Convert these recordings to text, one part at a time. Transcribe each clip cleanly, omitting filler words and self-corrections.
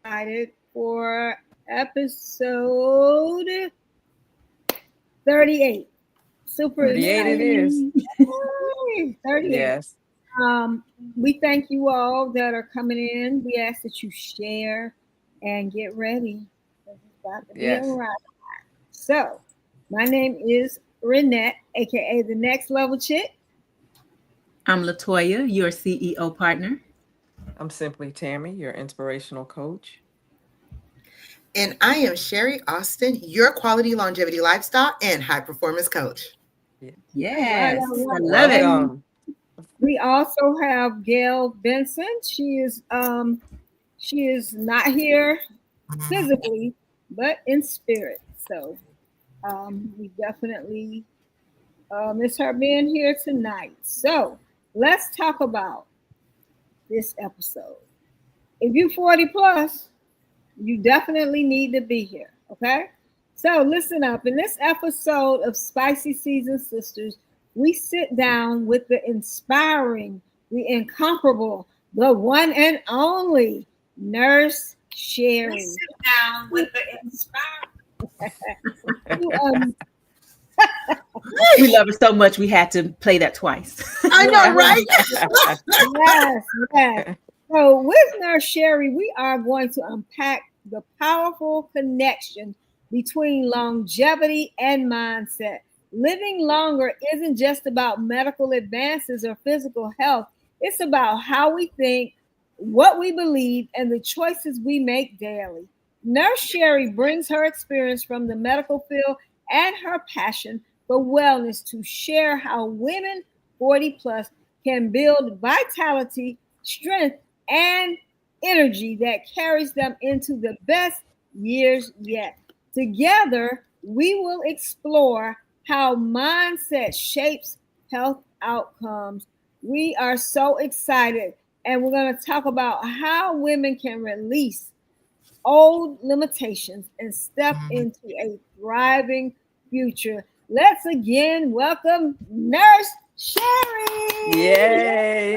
excited for episode 38. Super 38 it excited. is. Yay, 38. Yes. Um, we thank you all that are coming in. We ask that you share and get ready. It's about to be a Yes. ride. So, my name is Renette, aka the Next Level Chick. I'm Latoya, your CEO partner. I'm simply Tammy, your inspirational coach. And I am Sherrie Austin, your quality longevity lifestyle and high performance coach. Yeah. All right, Yes, all I right. love it. And Welcome. we also have Gail Benson. She is not here physically, but in spirit. So we definitely miss her being here tonight. So let's talk about this episode. If you 40 plus, you definitely need to be here. Okay. So listen up. In this episode of Spicy Season Sisters, we sit down with the inspiring, the incomparable, the one and only Nurse Sherrie. We sit down with the inspiring. um, We love it so much we had to play that twice. I know, right? yes, yes. So with Nurse Sherrie, we are going to unpack the powerful connection between longevity and mindset. Living longer isn't just about medical advances or physical health. It's about how we think, what we believe, and the choices we make daily. Nurse Sherrie brings her experience from the medical field and her passion for wellness to share how women 40 plus can build vitality, strength, and energy that carries them into the best years yet. Together, we will explore how mindset shapes health outcomes. We are so excited, and we're going to talk about how women can release old limitations and step into a thriving future. Let's again welcome Nurse Sherrie. Yay.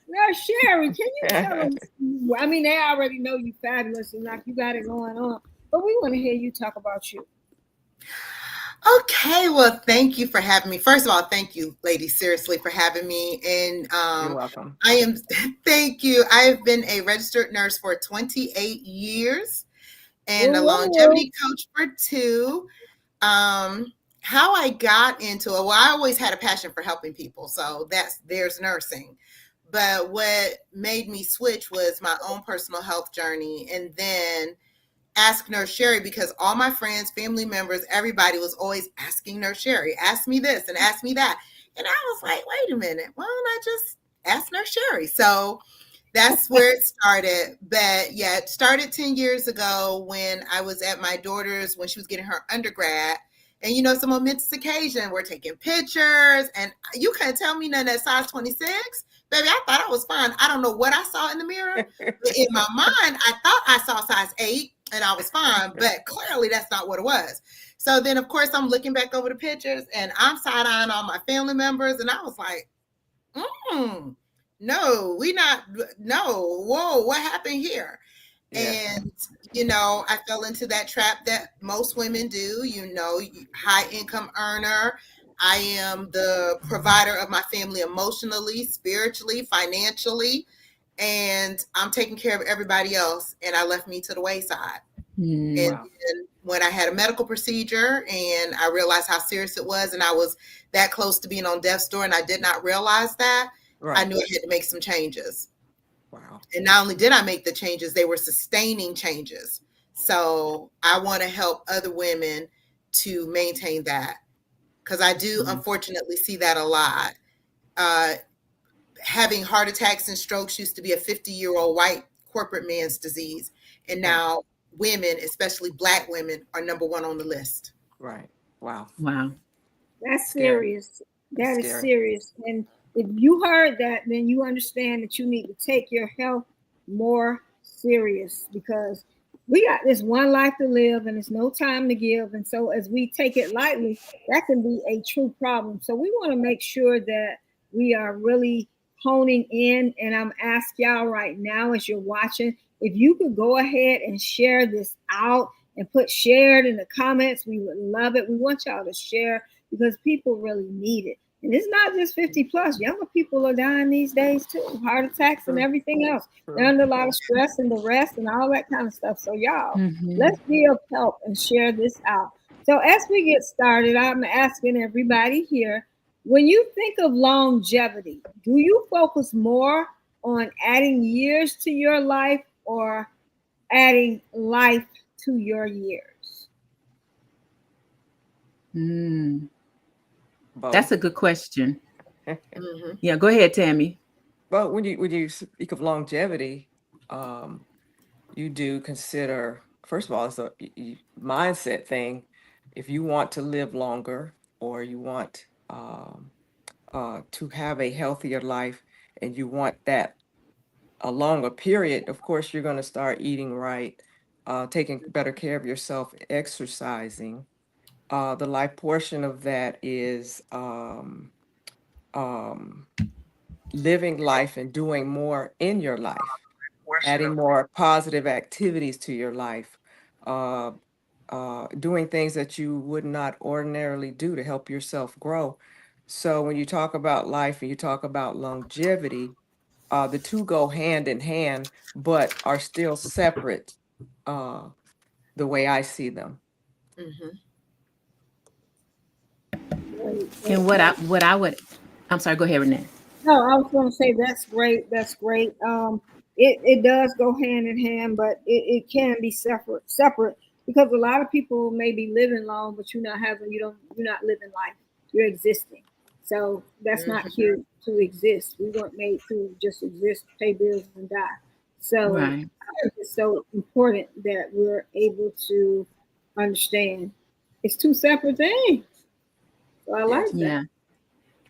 Nurse Sherrie, can you tell us? I mean, they already know you fabulous and like you got it going on, but we want to hear you talk about you. Okay, well, thank you for having me. First of all, thank you, ladies, seriously, for having me. And You're welcome. thank you. I've been a registered nurse for 28 years and a Whoa, whoa, whoa. longevity coach for 2. How I got into it, well, I always had a passion for helping people. So there's nursing. But what made me switch was my own personal health journey. And then ask Nurse Sherrie, because all my friends, family members, everybody was always asking Nurse Sherrie, ask me this and ask me that. And I was like, wait a minute, why don't I just ask Nurse Sherrie? So that's where it started. But yeah, it started 10 years ago when I was at my daughter's, when she was getting her undergrad. And, you know, it's a momentous occasion. We're taking pictures. And you can't tell me none at size 26. Baby, I thought I was fine. I don't know what I saw in the mirror. But in my mind, I thought I saw size 8 and I was fine. But clearly that's not what it was. So then, of course, I'm looking back over the pictures and I'm side-eyeing all my family members. And I was like, no, whoa, what happened here? Yeah. And, you know, I fell into that trap that most women do, you know, high income earner. I am the provider of my family emotionally, spiritually, financially, and I'm taking care of everybody else. And I left me to the wayside. And then when I had a medical procedure and I realized how serious it was, and I was that close to being on death's door and I did not realize that, I knew I had to make some changes. Wow. And not only did I make the changes, they were sustaining changes. So I want to help other women to maintain that, because I do unfortunately see that a lot. Having heart attacks and strokes used to be a 50-year-old white corporate man's disease. And now women, especially Black women, are number 1 on the list. Right. Wow. Wow. That's serious. That is serious. And if you heard that, then you understand that you need to take your health more serious, because we got this one life to live and there's no time to give. And so as we take it lightly, that can be a true problem. So we want to make sure that we are really honing in. And I'm asking y'all right now, as you're watching, If you could go ahead and share this out and put shared in the comments, we would love it. We want y'all to share because people really need it. And it's not just 50 plus. Younger people are dying these days too, heart attacks and True. everything else. They're True. under a lot of stress and the rest and all that kind of stuff. So y'all, Mhm. let's be of help and share this out. So as we get started, I'm asking everybody here, when you think of longevity, do you focus more on adding years to your life or adding life to your years? Mm, that's Both. a good question. Mhm. Yeah, go ahead, Tammy. But when you speak of longevity, um, you do consider, first of all, it's a mindset thing. If you want to live longer or you want to have a healthier life and you want that a longer period, of course, you're going to start eating right, taking better care of yourself, exercising. The life portion of that is um, living life and doing more in your life, adding more positive activities to your life, uh, doing things that you would not ordinarily do to help yourself grow. So when you talk about life and you talk about longevity, the two go hand in hand, but are still separate, uh, the way I see them. Mhm. Great, And great, great. what I would, I'm sorry, go ahead, Renee. No, I was going to say that's great. That's great. It does go hand in hand, but it can be separate because a lot of people may be living long, but you're not living life. You're existing. So that's not Mhm. here to exist. We weren't made to just exist, pay bills, and die. So Right. it's so important that we're able to understand it's two separate things. So I Yes. like that. Yeah.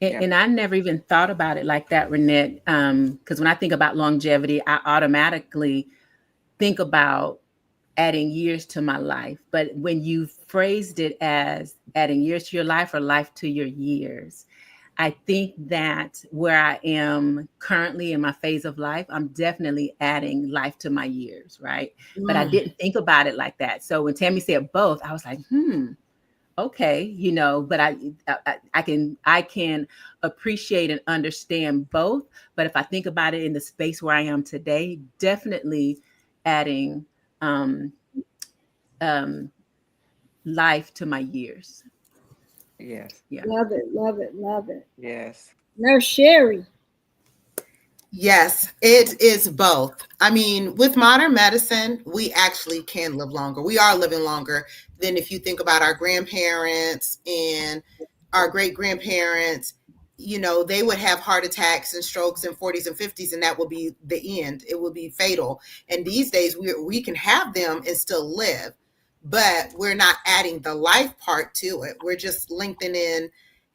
And, Yeah. and I never even thought about it like that, Renette. Because when I think about longevity, I automatically think about adding years to my life. But when you phrased it as adding years to your life or life to your years, I think that where I am currently in my phase of life, I'm definitely adding life to my years, right? But I Mm. didn't think about it like that. So when Tammy said both, I was like, okay, but I can appreciate and understand both. But if I think about it in the space where I am today, definitely adding um, um, life to my years. Yes. Yeah. Love it, love it, love it. Yes. Nurse Sherrie. Yes, it is both. I mean, with modern medicine, we actually can live longer. We are living longer than if you think about our grandparents and our great grandparents. They would have heart attacks and strokes in 40s and 50s, and that would be the end. It would be fatal. And these days, we can have them and still live, but we're not adding the life part to it. We're just lengthening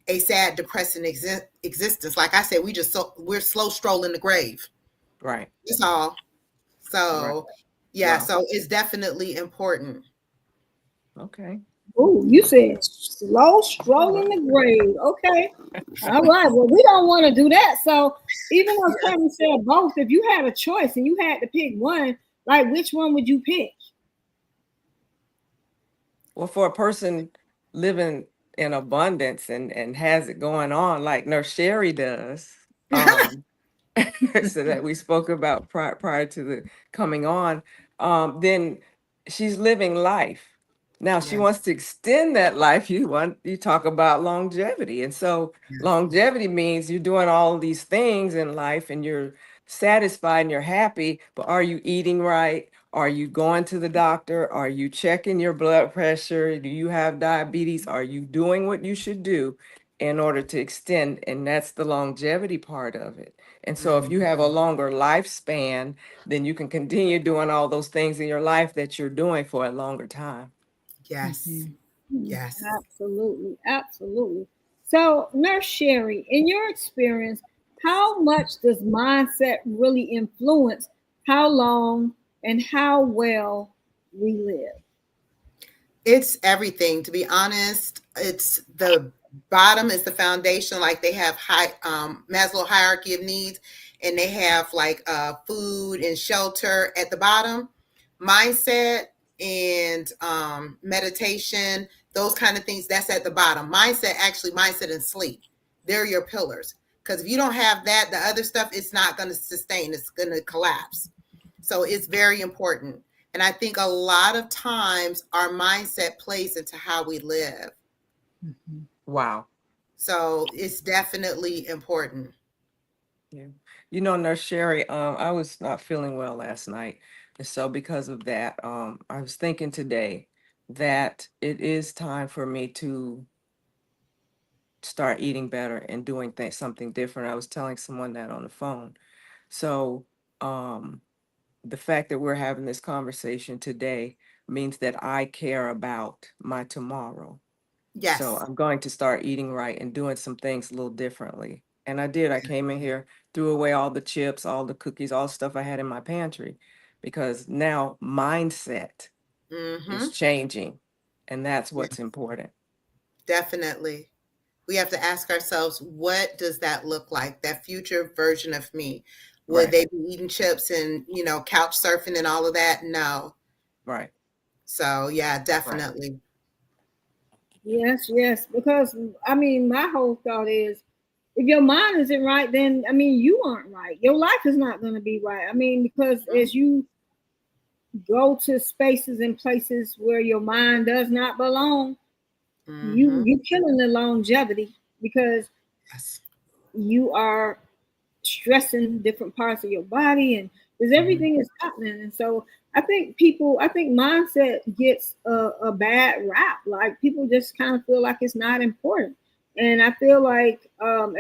a sad, depressing existence. Like I said, we're slow strolling the grave. Right. That's all. Right. So yeah, Wow. so it's definitely important. Okay. Oh, you said slow strolling the grave. Okay. All right. Well, we don't want to do that. So even though Yes. Kevin said both, if you had a choice and you had to pick one, like which one would you pick? Well, for a person living in abundance and has it going on like Nurse Sherrie does, um, so that we spoke about prior to the coming on, then she's living life. Now she Yes. wants to extend that life. You talk about longevity. And so Yes. longevity means you're doing all these things in life and you're satisfied and you're happy, but are you eating right? Are you going to the doctor? Are you checking your blood pressure? Do you have diabetes? Are you doing what you should do in order to extend? And that's the longevity part of it. And so if Mhm. you have a longer lifespan, then you can continue doing all those things in your life that you're doing for a longer time. Yes. Mhm. Yes. Absolutely. Absolutely. So, Nurse Sherrie, in your experience, how much does mindset really influence how long and how well we live? It's everything, to be honest. It's the bottom is the foundation, like they have high Maslow hierarchy of needs, and they have like food and shelter at the bottom. Mindset and meditation, those kind of things, that's at the bottom. Mindset and sleep, they're your pillars. Because if you don't have that, the other stuff, it's not going to sustain, it's going to collapse. So it's very important. And I think a lot of times our mindset plays into how we live. Mm-hmm. Wow. So it's definitely important. Yeah. You know, Nurse Sherrie, I was not feeling well last night. And so because of that, I was thinking today that it is time for me to start eating better and doing something different. I was telling someone that on the phone. So, the fact that we're having this conversation today means that I care about my tomorrow. Yes. So I'm going to start eating right and doing some things a little differently. And I did. I came in here, threw away all the chips, all the cookies, all the stuff I had in my pantry, because now mindset is changing. And that's what's important. Definitely. We have to ask ourselves, what does that look like? That future version of me? Would Right. they be eating chips and, couch surfing and all of that? No. Right. So yeah, Right. definitely. Yes, yes. Because I mean, my whole thought is, if your mind isn't right, then I mean, you aren't right. Your life is not going to be right. I mean, because as you go to spaces and places where your mind does not belong, you killing the longevity, because Yes. you are stressing different parts of your body, and because everything is happening. And so I think mindset gets a bad rap. Like, people just kind of feel like it's not important. And I feel like,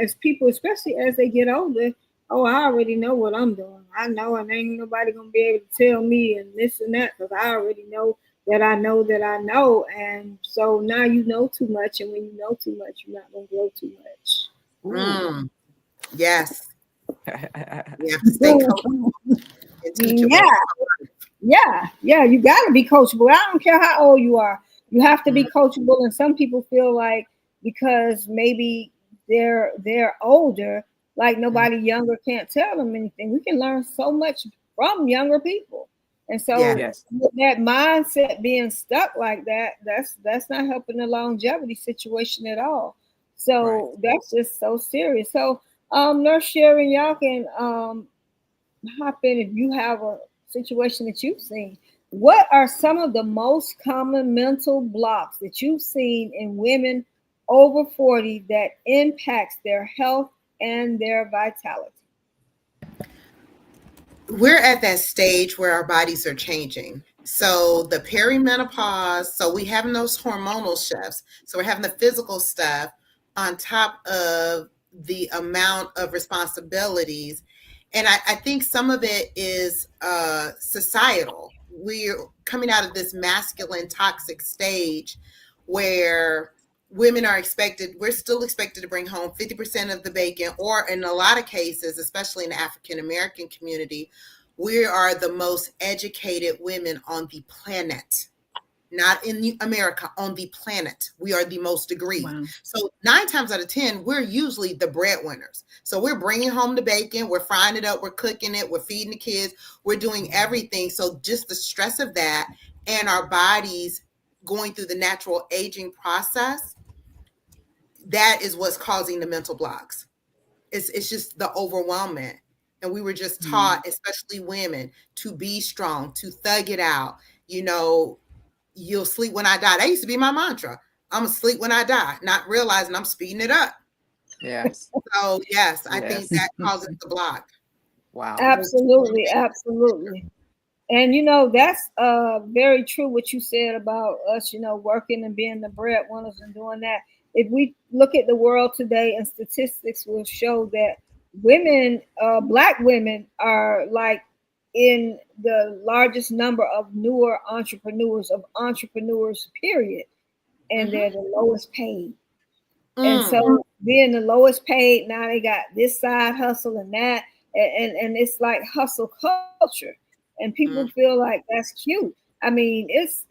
as people, especially as they get older, oh, I already know what I'm doing. I know, and ain't nobody gonna be able to tell me and this and that, because I already know that I know that I know. And so now you know too much, and when you know too much, you're not gonna grow too much. Yes. You have to stay coachable and teachable. Yeah, you got to be coachable. I don't care how old you are. You have to be coachable. And some people feel like, because maybe they're older, like nobody younger can't tell them anything. We can learn so much from younger people. And so Yes. with that mindset being stuck like that, that's not helping the longevity situation at all. Right. So that's just so serious. So Nurse Sherrie, y'all can hop in if you have a situation that you've seen. What are some of the most common mental blocks that you've seen in women over 40 that impacts their health and their vitality? We're at that stage where our bodies are changing. So the perimenopause, so we having those hormonal shifts. So we're having the physical stuff on top of the amount of responsibilities. And I think some of it is societal. We're coming out of this masculine toxic stage where we're still expected to bring home 50% of the bacon, or in a lot of cases, especially in the African American community, we are the most educated women on the planet. Not in America, on the planet. We are the most degreed. Wow. So 9 times out of 10, we're usually the breadwinners. So we're bringing home the bacon, we're frying it up, we're cooking it, we're feeding the kids, we're doing everything. So just the stress of that, and our bodies going through the natural aging process, that is what's causing the mental blocks. It's just the overwhelmment. And we were just taught, especially women, to be strong, to thug it out. You'll sleep when I die. That used to be my mantra. I'm gonna sleep when I die, not realizing I'm speeding it up. Yes. So yes, I think Yes. that causes the block. Wow. Absolutely, absolutely. And that's very true what you said about us, working and being the breadwinners and doing that. If we look at the world today, and statistics will show that women, black women, are like in the largest number of newer entrepreneurs, period. And they're the lowest paid. And so being the lowest paid, now they got this side hustle and that, and it's like hustle culture, and people feel like that's cute. I mean, it's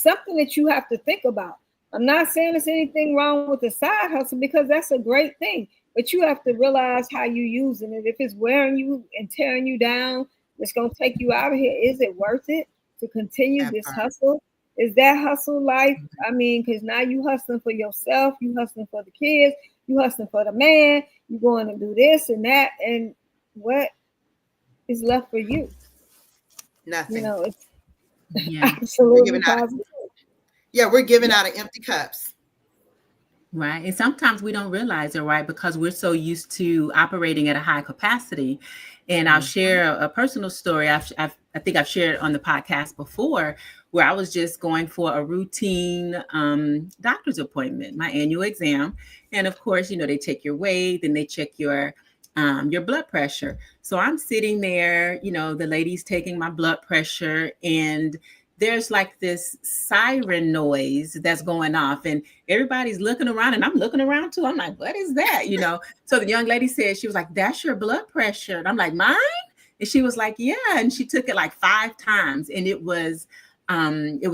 something that you have to think about. I'm not saying there's anything wrong with the side hustle, because that's a great thing. but you have to realize how you using it. If it's wearing you and tearing you down, it's gonna take you out of here. Is it worth it to continue That this part. hustle? Is that hustle life? I mean, because now you hustling for yourself, you hustling for the kids, you hustling for the man, you going to do this and that, and what is left for you? You Nothing. know, it's Yeah. We're absolutely giving out. positive. Yeah, we're giving out of empty cups. Right. And sometimes we don't realize it, right? Because we're so used to operating at a high capacity. And I'll share a personal story. I think I've shared on the podcast before, where I was just going for a routine doctor's appointment, my annual exam. And of course, they take your weight and they check your blood pressure. So I'm sitting there, the lady's taking my blood pressure, and there's like this siren noise that's going off, and everybody's looking around, and I'm looking around too. I'm like, what is that? So the young lady said, she was like, that's your blood pressure. And I'm like, mine? And she was like, yeah. And she took it like 5 times, and it was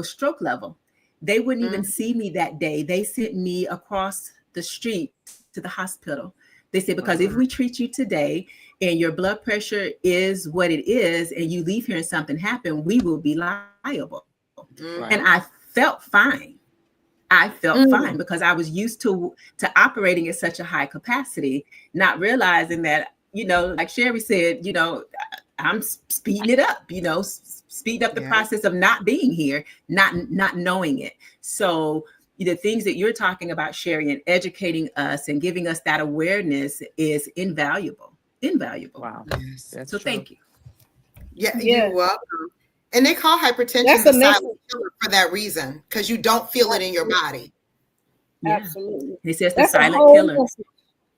stroke level. They wouldn't even see me that day. They sent me across the street to the hospital. They said, because if we treat you today and your blood pressure is what it is, and you leave here and something happened, we will be liable. And I Right. felt fine. I felt fine Mm. because I was used to operating at such a high capacity, not realizing that, like Sherrie said, I'm speeding it up, speed up the Yeah. process of not being here, not knowing it. So the things that you're talking about, Sherrie, and educating us and giving us that awareness is invaluable. Wow. Yes. That's So true. thank you. Yeah, Yeah, you're welcome. And they call hypertension that's the a silent message. killer for that reason, because you don't feel it in your body. Yeah. Absolutely. He says the That's a silent whole killer. message.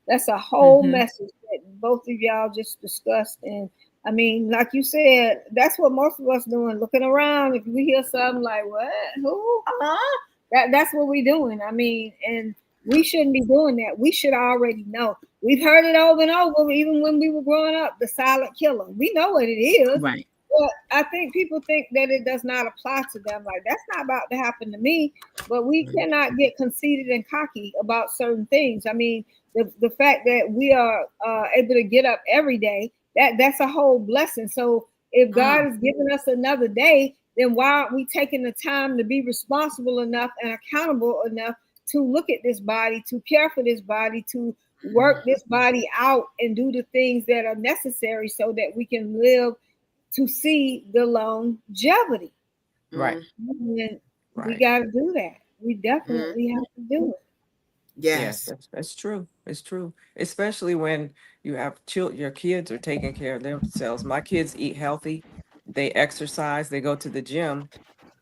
That's a whole Mm-hmm. message that both of y'all just discussed. And I mean, like you said, that's what most of us doing, looking around. If we hear something like, what? Who? Huh? That's what we doing. I mean, and we shouldn't be doing that. We should already know. We've heard it over and over, even when we were growing up, the silent killer. We know what it is. Right. But I think people think that it does not apply to them. Like, that's not about to happen to me. But we cannot get conceited and cocky about certain things. I mean, the fact that we are able to get up every day, that's a whole blessing. So if God Mm. is giving us another day, then why aren't we taking the time to be responsible enough and accountable enough to look at this body, to care for this body, to work this body out and do the things that are necessary so that we can live to see the longevity. Right. Mm. And we Right. got to do that. We Mm. definitely have to do it. Yes, Yes. that's true. It's true. Especially when you have your kids are taking care of themselves. My kids eat healthy, they exercise, they go to the gym,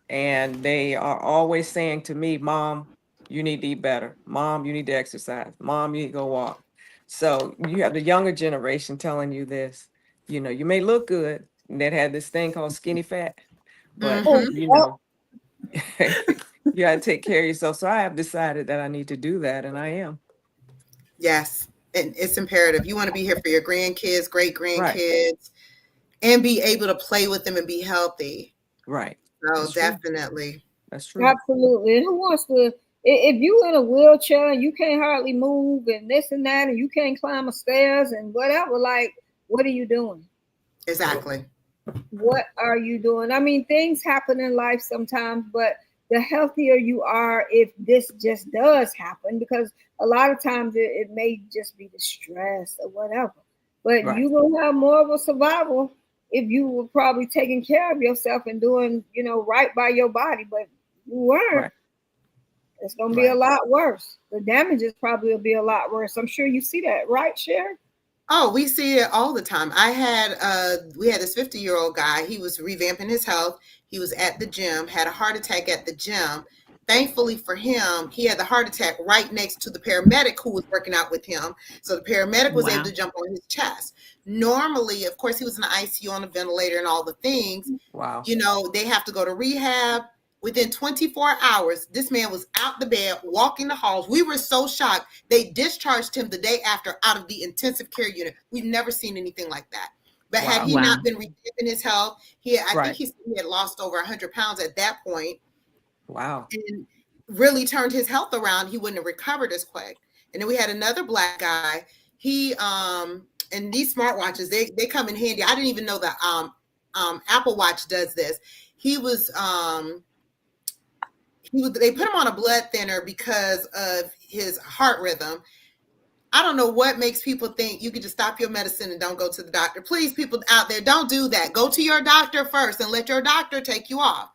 and they are always saying to me, Mom, you need to eat better. Mom, you need to exercise. Mom, you need to go walk. So you have the younger generation telling you this. You may look good, and that had this thing called skinny fat, but Oh, Mm-hmm. you got to take care of yourself. So I have decided that I need to do that, and I am. Yes. And it's imperative. You want to be here for your grandkids, great Right, grandkids, and be able to play with them and be healthy. right. So That's true. definitely. That's true. absolutely. And who wants to? If you in a wheelchair and you can't hardly move and this and that, and you can't climb the stairs and whatever, like, what are you doing? Exactly. What are you doing? I mean, things happen in life sometimes, but the healthier you are if this just does happen, because a lot of times it may just be the stress or whatever. But Right, you will have more of a survival if you were probably taking care of yourself and doing, right by your body. But you weren't, right, it's gonna be a right. lot worse. The damages probably will be a lot worse. I'm sure you see that, right, Sherry? Oh, we see it all the time. We had this 50-year-old guy. He was revamping his health. He was at the gym, had a heart attack at the gym. Thankfully for him, he had the heart attack right next to the paramedic who was working out with him. So the paramedic was able Wow. to jump on his chest. Normally, of course, he was in the ICU on a ventilator and all the things. Wow. They have to go to rehab. Within 24 hours, this man was out the bed, walking the halls. We were so shocked. They discharged him the day after out of the intensive care unit. We've never seen anything like that. But had Wow. he not Wow. been revamping his health, I think Right. he had lost over 100 pounds at that point Wow. and really turned his health around. He wouldn't have recovered as quick. And then we had another Black guy. he and these smartwatches, they come in handy. I didn't even know that Apple Watch does this. They put him on a blood thinner because of his heart rhythm. I don't know what makes people think you can just stop your medicine and don't go to the doctor. Please, people out there, don't do that. Go to your doctor first and let your doctor take you off.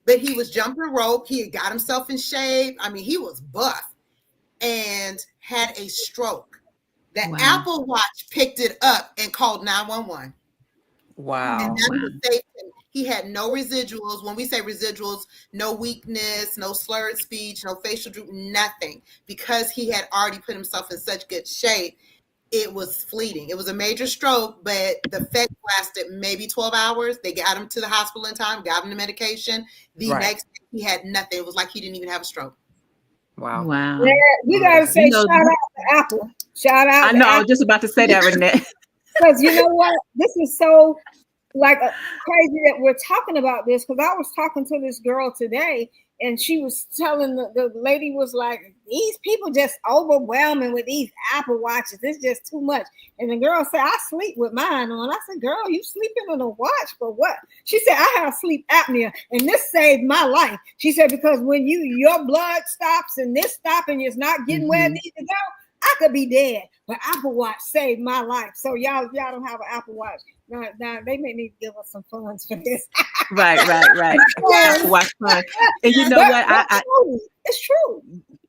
But he was jumping rope. He had got himself in shape. I mean, he was buff and had a stroke. The Apple Watch picked it up and called 911. Wow. And that saved him. He had no residuals. When we say residuals, no weakness, no slurred speech, no facial droop, nothing. Because he had already put himself in such good shape, it was fleeting. It was a major stroke, but the effect lasted maybe 12 hours. They got him to the hospital in time, got him the medication. The next day, he had nothing. It was like he didn't even have a stroke. Wow. Wow. Yeah, you gotta say shout out to Apple. Shout out. I know. I was just about to say that, Renette. Because you know what? This is so crazy that we're talking about this, because I was talking to this girl today and she was telling the lady was like, these people just overwhelming with these Apple Watches. It's just too much. And the girl said, I sleep with mine on. I said, girl, you sleeping on a watch for what? She said, I have sleep apnea and this saved my life. She said, because when your blood stops and this stops and it's not getting where it needs to go, I could be dead, but Apple Watch saved my life. So y'all don't have an Apple Watch. Now they may need to give us some funds for this. Right. Apple Watch fund. And you know what? It's true.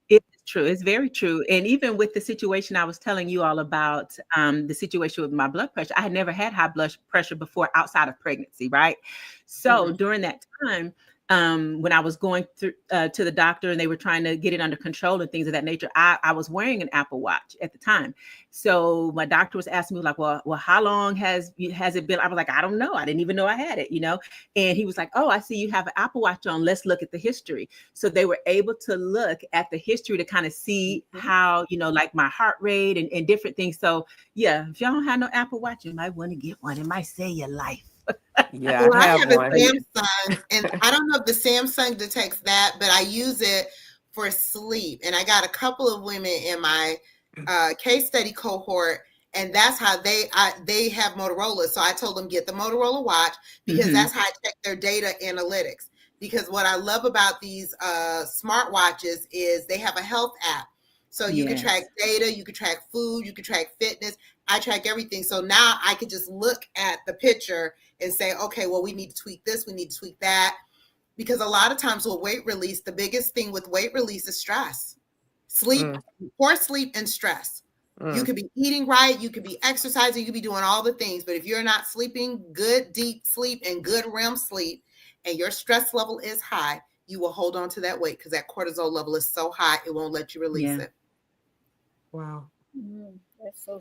It's true. It's very true. And even with the situation I was telling you all about, the situation with my blood pressure, I had never had high blood pressure before outside of pregnancy, right? So during that time, when I was going through to the doctor and they were trying to get it under control and things of that nature, I was wearing an Apple Watch at the time. So my doctor was asking me like, well, how long has it been? I was like, I don't know. I didn't even know I had it, And he was like, oh, I see you have an Apple Watch on. Let's look at the history. So they were able to look at the history to kind of see how, like my heart rate and different things. So yeah, if y'all don't have no Apple Watch, you might want to get one. It might save your life. Yeah, well, I have a one. Samsung, and I don't know if the Samsung detects that, but I use it for sleep. And I got a couple of women in my case study cohort, and that's how they have Motorola. So I told them get the Motorola watch because that's how I check their data analytics. Because what I love about these smart watches is they have a health app. So you can track data, you can track food, you can track fitness. I track everything. So now I can just look at the picture and say, okay, well, we need to tweak this, we need to tweak that. Because a lot of times with weight release, the biggest thing with weight release is stress. Sleep, poor sleep and stress. You could be eating right, you could be exercising, you could be doing all the things. But if you're not sleeping good, deep sleep and good REM sleep, and your stress level is high, you will hold on to that weight because that cortisol level is so high, it won't let you release it. Wow. That's so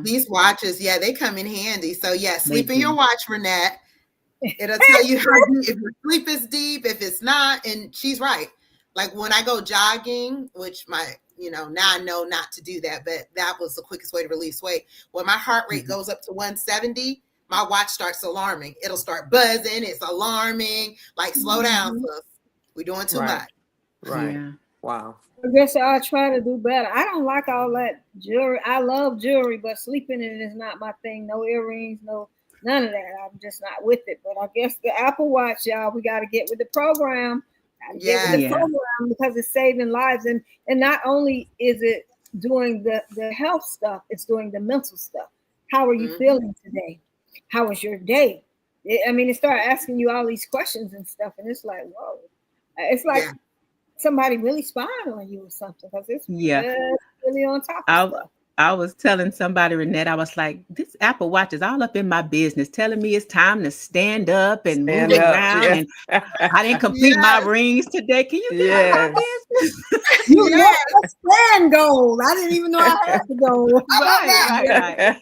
these watches, they come in handy. So sleep in your watch, Renette. It'll tell you if your sleep is deep, if it's not. And she's right. Like when I go jogging, which now I know not to do that, but that was the quickest way to release weight. When my heart rate goes up to 170, my watch starts alarming. It'll start buzzing. It's alarming. Like, slow down, sis. We're doing too much. Right. Yeah. Wow. I guess I'll try to do better. I don't like all that jewelry. I love jewelry, but sleeping in it is not my thing. No earrings, none of that. I'm just not with it. But I guess the Apple Watch, y'all, we got to get with the program. Get with the program because it's saving lives. And not only is it doing the health stuff, it's doing the mental stuff. How are you feeling today? How was your day? It started asking you all these questions and stuff. And it's like, whoa. It's like somebody really spying on you or something because it's really on top of stuff. I was telling somebody, Renette, I was like, this Apple Watch is all up in my business, telling me it's time to stand up and move around. And I didn't complete my rings today. Can you get out of my business? You let the stand go. I didn't even know I had to go. Right.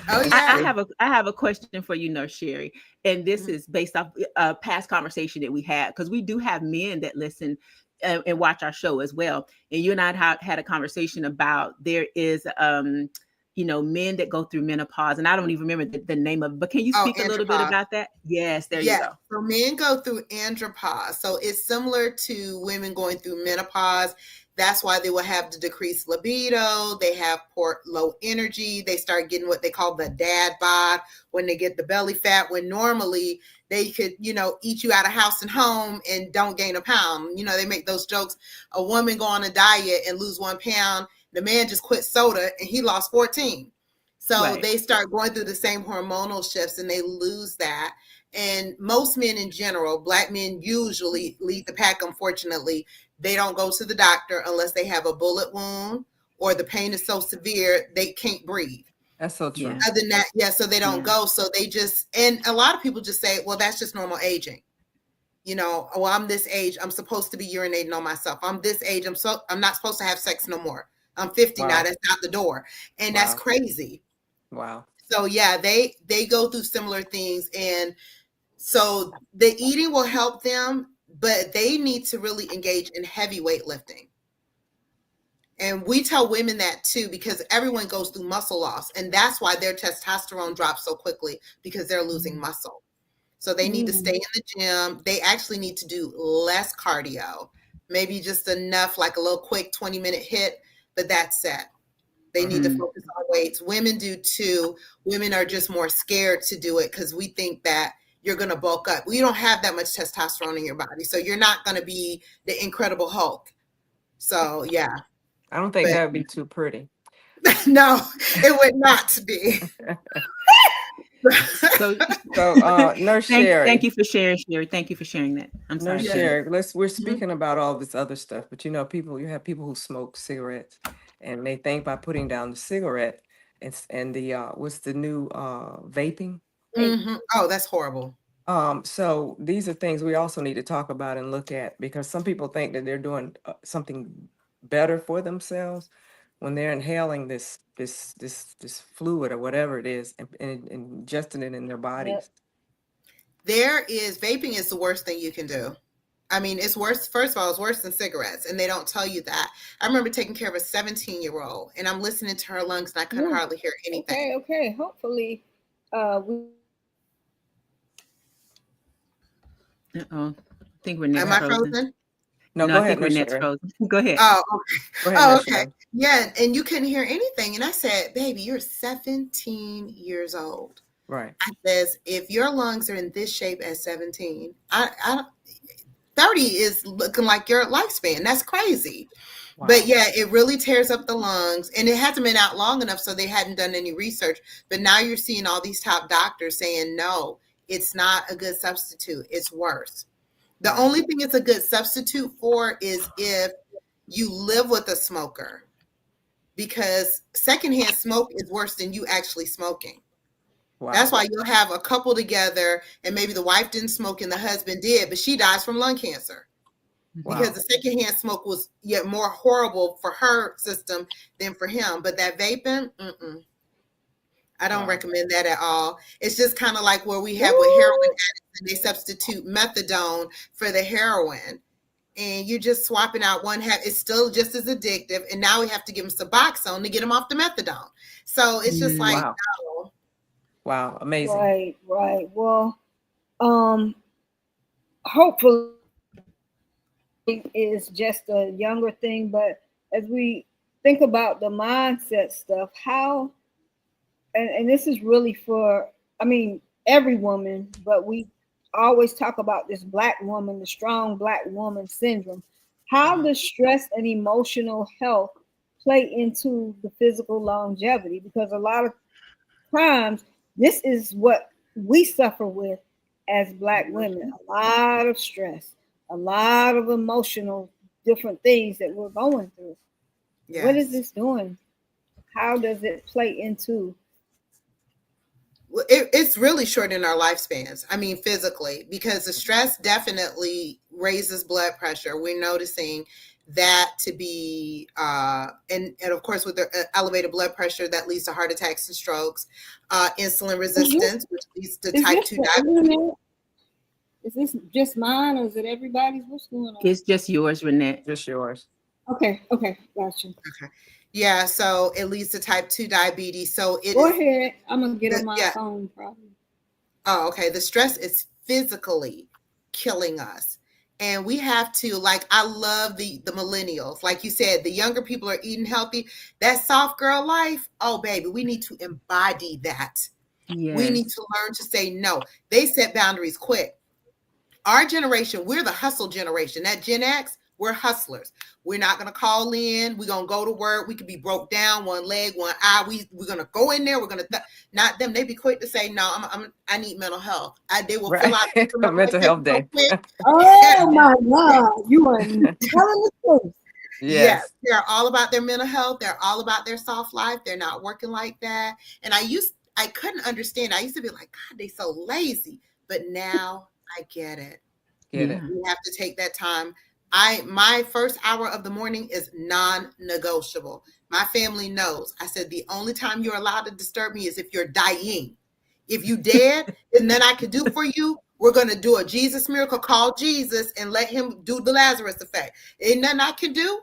Oh yeah. I have a question for you, Nurse Sherrie, and this is based off a past conversation that we had because we do have men that listen and watch our show as well. And you and I had a conversation about there is men that go through menopause, and I don't even remember the name of it, but can you speak a little bit about that? Yes, there you go. So men go through andropause. So it's similar to women going through menopause. That's why they will have the decreased libido. They have poor, low energy. They start getting what they call the dad bod when they get the belly fat, when normally they could, eat you out of house and home and don't gain a pound. They make those jokes. A woman go on a diet and lose 1 pound. The man just quit soda and he lost 14. So Right. they start going through the same hormonal shifts and they lose that. And most men in general, Black men usually lead the pack, unfortunately. They don't go to the doctor unless they have a bullet wound or the pain is so severe they can't breathe. That's so true. Yeah. Other than that, so they don't go. So they just, and a lot of people just say, well, that's just normal aging. Oh, I'm this age, I'm supposed to be urinating on myself. I'm this age, I'm not supposed to have sex no more. I'm 50 now, that's out the door. And that's crazy. Wow. So yeah, they go through similar things. And so the eating will help them, but they need to really engage in heavy weightlifting. And we tell women that too, because everyone goes through muscle loss. And that's why their testosterone drops so quickly, because they're losing muscle. So they need to stay in the gym. They actually need to do less cardio, maybe just enough, like a little quick 20-minute hit, but that's it. They need to focus on weights. Women do too. Women are just more scared to do it because we think that you're going to bulk up. You don't have that much testosterone in your body, so you're not going to be the Incredible Hulk. So yeah. I don't think that would be too pretty. No, it would not be. So Nurse Sherrie. Thank you for sharing, Sherrie. Thank you for sharing that. I'm sorry. Nurse Sherrie, we're speaking about all this other stuff, but you have people who smoke cigarettes and they think by putting down the cigarette and the what's the new vaping? Mm-hmm. Oh, that's horrible. So these are things we also need to talk about and look at, because some people think that they're doing something better for themselves when they're inhaling this fluid or whatever it is and ingesting it in their bodies. Vaping is the worst thing you can do. I mean, it's worse. First of all, it's worse than cigarettes, and they don't tell you that. I remember taking care of a 17-year-old, and I'm listening to her lungs, and I couldn't hardly hear anything. Okay. Hopefully, we. Uh-oh. I think Renee Am I frozen? No, go I ahead. think Renee's frozen. Go ahead. Oh, okay. Go ahead, okay. Yeah, and you couldn't hear anything, and I said, "Baby, you're 17 years old." Right. I says, if your lungs are in this shape at 17, 30 is looking like your lifespan. That's crazy. Wow. But yeah, it really tears up the lungs, and it hasn't been out long enough, so they hadn't done any research. But now you're seeing all these top doctors saying, no, it's not a good substitute. It's worse. The only thing it's a good substitute for is if you live with a smoker, because secondhand smoke is worse than you actually smoking. Wow. That's why you'll have a couple together and maybe the wife didn't smoke and the husband did, but she dies from lung cancer. Wow. Because the secondhand smoke was yet more horrible for her system than for him. But that vaping, I don't recommend that at all. It's just kind of like where we have with heroin addicts, and they substitute methadone for the heroin. And you're just swapping out one half. It's still just as addictive. And now we have to give them Suboxone to get them off the methadone. So it's just like, no. Wow, amazing. Right. Well, hopefully it's just a younger thing, but as we think about the mindset stuff, how, and this is really for, every woman, but we always talk about this Black woman, the strong Black woman syndrome. How does stress and emotional health play into the physical longevity? Because a lot of times, this is what we suffer with as Black women. A lot of stress, a lot of emotional different things that we're going through. Yes. What is this doing? How does it play into? It's really shortening our lifespans. Physically, because the stress definitely raises blood pressure. We're noticing that to be and of course with the elevated blood pressure that leads to heart attacks and strokes, insulin resistance, which leads to type 2 diabetes. Is this just mine or is it everybody's? What's going on? It's just yours, Renee. Just yours. Okay, gotcha. Okay. Yeah, so it leads to type 2 diabetes. So go ahead. I'm gonna get on my phone probably. Oh, okay. The stress is physically killing us. And we have to, like, I love the millennials. Like you said, the younger people are eating healthy. That soft girl life, oh baby, we need to embody that. We need Yes. to learn to say no. They set boundaries quick. Our generation, we're the hustle generation. That Gen X, we're hustlers. We're not going to call in. We're going to go to work. We could be broke down, one leg, one eye. We're going to go in there. We're going to, not them. They be quick to say, no, I need mental health. They will fill out Right. Mental health so day. quick. Oh my God, you are telling the truth. Yes, Yes. they're all about their mental health. They're all about their soft life. They're not working like that. And I couldn't understand. I used to be like, God, they so lazy. But now I get it. Get Yeah. it. You have to take that time. My first hour of the morning is non-negotiable. My family knows. I said the only time you're allowed to disturb me is if you're dying. If you dead, and then I could do for you, we're going to do a Jesus miracle, call Jesus and let him do the Lazarus effect. Ain't nothing I can do.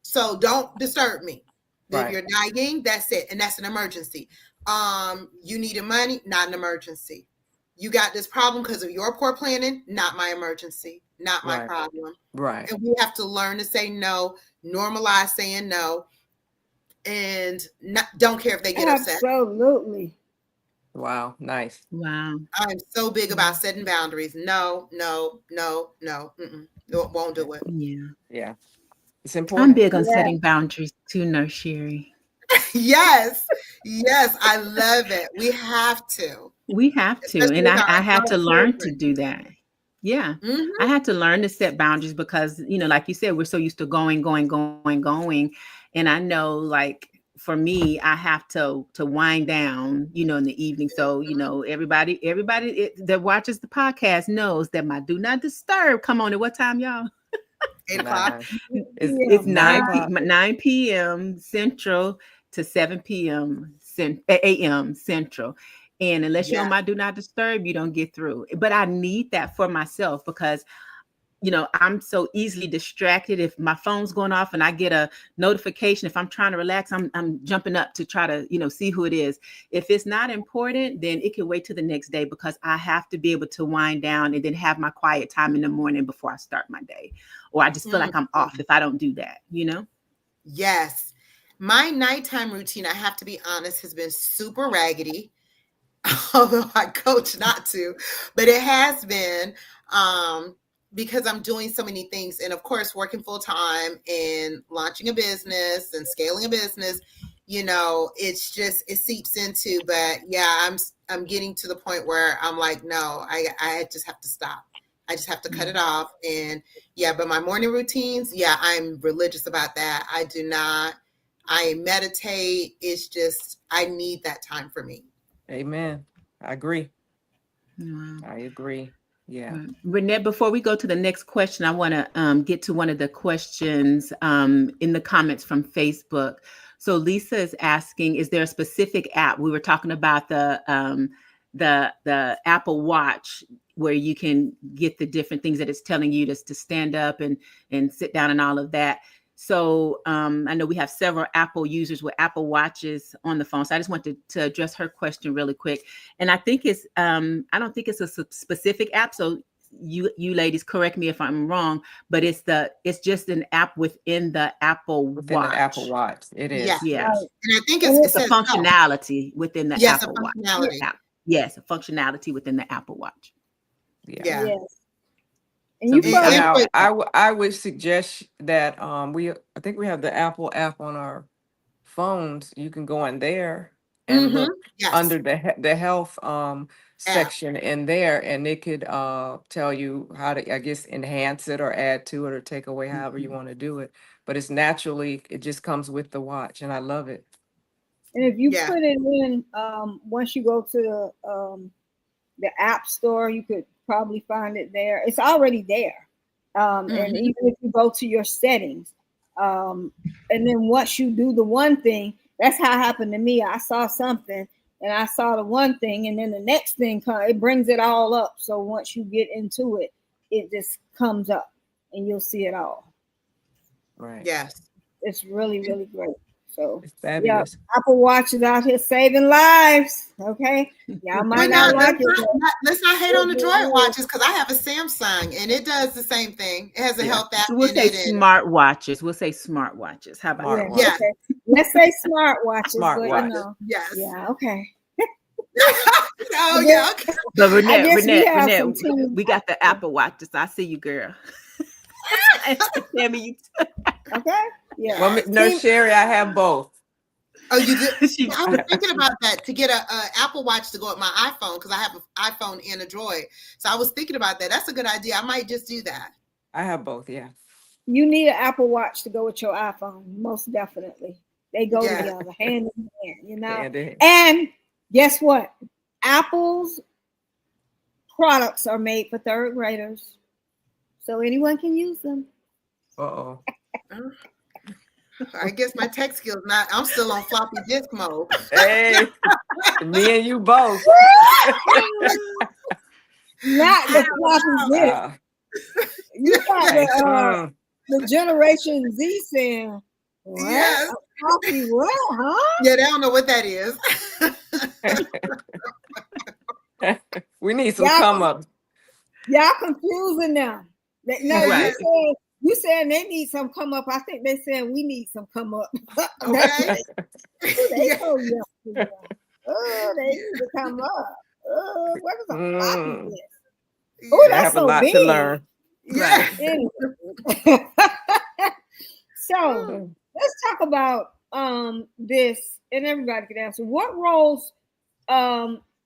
So don't disturb me. Right. If you're dying, that's it. And that's an emergency. You needed money, not an emergency. You got this problem because of your poor planning, not my emergency, not my Right. problem. Right. And we have to learn to say no, normalize saying no, and don't care if they get upset. Absolutely. Wow. Nice. Wow. I'm so big about setting boundaries. No. Won't do it. Yeah. Yeah. It's I'm important. big on Yeah. setting boundaries too, Nurse Sherrie. Yes, I love it. We have to, We have to. especially And with I our had to adult learn to children. do that. Yeah. Mhm. I had to learn to set boundaries because, like you said, we're so used to going. And I know, like, for me, I have to wind down, in the evening. So, everybody that watches the podcast knows that my do not disturb. Come on, at what time, y'all? 8 o'clock. 9. It's Yeah. it's 9 9 o'clock. 9 p.m. Central to 7 p.m. a.m. Central. And unless you're on Yeah. my do not disturb, you don't get through. But I need that for myself because I'm so easily distracted. If my phone's going off and I get a notification, if I'm trying to relax, I'm jumping up to try to, see who it is. If it's not important, then it can wait till the next day because I have to be able to wind down and then have my quiet time in the morning before I start my day. Or I just feel like I'm off if I don't do that, Yes. My nighttime routine, I have to be honest, has been super raggedy. Although I coach not to, but it has been because I'm doing so many things. And of course, working full time and launching a business and scaling a business, it's just, it seeps into, but yeah, I'm getting to the point where I'm like, no, I just have to stop. I just have to cut it off. And yeah, but my morning routines, yeah, I'm religious about that. I meditate. It's just, I need that time for me. Amen. I agree. Wow. I agree. Yeah. Renee, before we go to the next question, I want to get to one of the questions in the comments from Facebook. So Lisa is asking, is there a specific app? We were talking about the Apple Watch where you can get the different things that it's telling you to stand up and sit down and all of that. So I know we have several Apple users with Apple Watches on the phone. So I just wanted to address her question really quick. And I think it's, I don't think it's a specific app. So you ladies, correct me if I'm wrong, but it's just an app within the Apple Within Watch. the Apple Watch. It is. Yeah. Yeah. Right. And I think And it It's a says functionality within the yes, Apple a Watch. functionality. Yes, a functionality within the Apple Watch. Yeah. Yes. And So you we- probably Now, and- I would suggest that I think we have the Apple app on our phones. You can go in there and look yes. under the health section in there, and it could tell you how to, I guess, enhance it or add to it or take away, however you want to do it. But it's naturally, it just comes with the watch, and I love it. And if you Yeah. put it in, once you go to the App Store, you could probably find it there. It's already there. And even if you go to your settings, and then once you do the one thing, that's how it happened to me. I saw something and I saw the one thing, and then the next thing it brings it all up. So once you get into it, it just comes up and you'll see it all. Right. Yes. It's really, really great. So It's yeah, fabulous. Apple Watch is out here saving lives. Okay, y'all might But now not like it. let's not hate on the Droid watches, because I have a Samsung and it does the same thing. It has a Yeah. health app So we'll in say it. smart watches. We'll say smart watches. How about Smart that? watch. Yeah, okay. Let's say smart watches, Smart but watch. you know, Yes. yeah, okay. Oh yeah. Okay. But I guess we have Renette, some teams. we got the Apple watches. I see you, girl. Tammy, you Okay, yeah. Well, Nurse Sherrie, I have both. Oh, you did. she, I was thinking about that, to get a Apple Watch to go with my iPhone, because I have an iPhone and a Droid. So I was thinking about that. That's a good idea. I might just do that. I have both. Yeah. You need an Apple Watch to go with your iPhone, most definitely. They go Yeah. together, hand in hand, you know. And And guess what? Apple's products are made for third graders, so anyone can use them. uh-oh. I guess my tech skills not. I'm still on floppy disk mode. Hey, me and you both. Not the floppy disk. You got the Generation Z saying, "What? Yes. A floppy what? Huh?" Yeah, they don't know what that is. We need some Y'all- come up. Y'all confusing them. No, Right. you saying they need some come up. I think they saying we need some come up. Okay. They Yeah. so young. Oh, they need to come up. Oh, what is a floppy Mm. disk? Yeah. Oh, I that's have a so lot big. to learn. Yeah. Anyway. So let's talk about this, and everybody can answer. What roles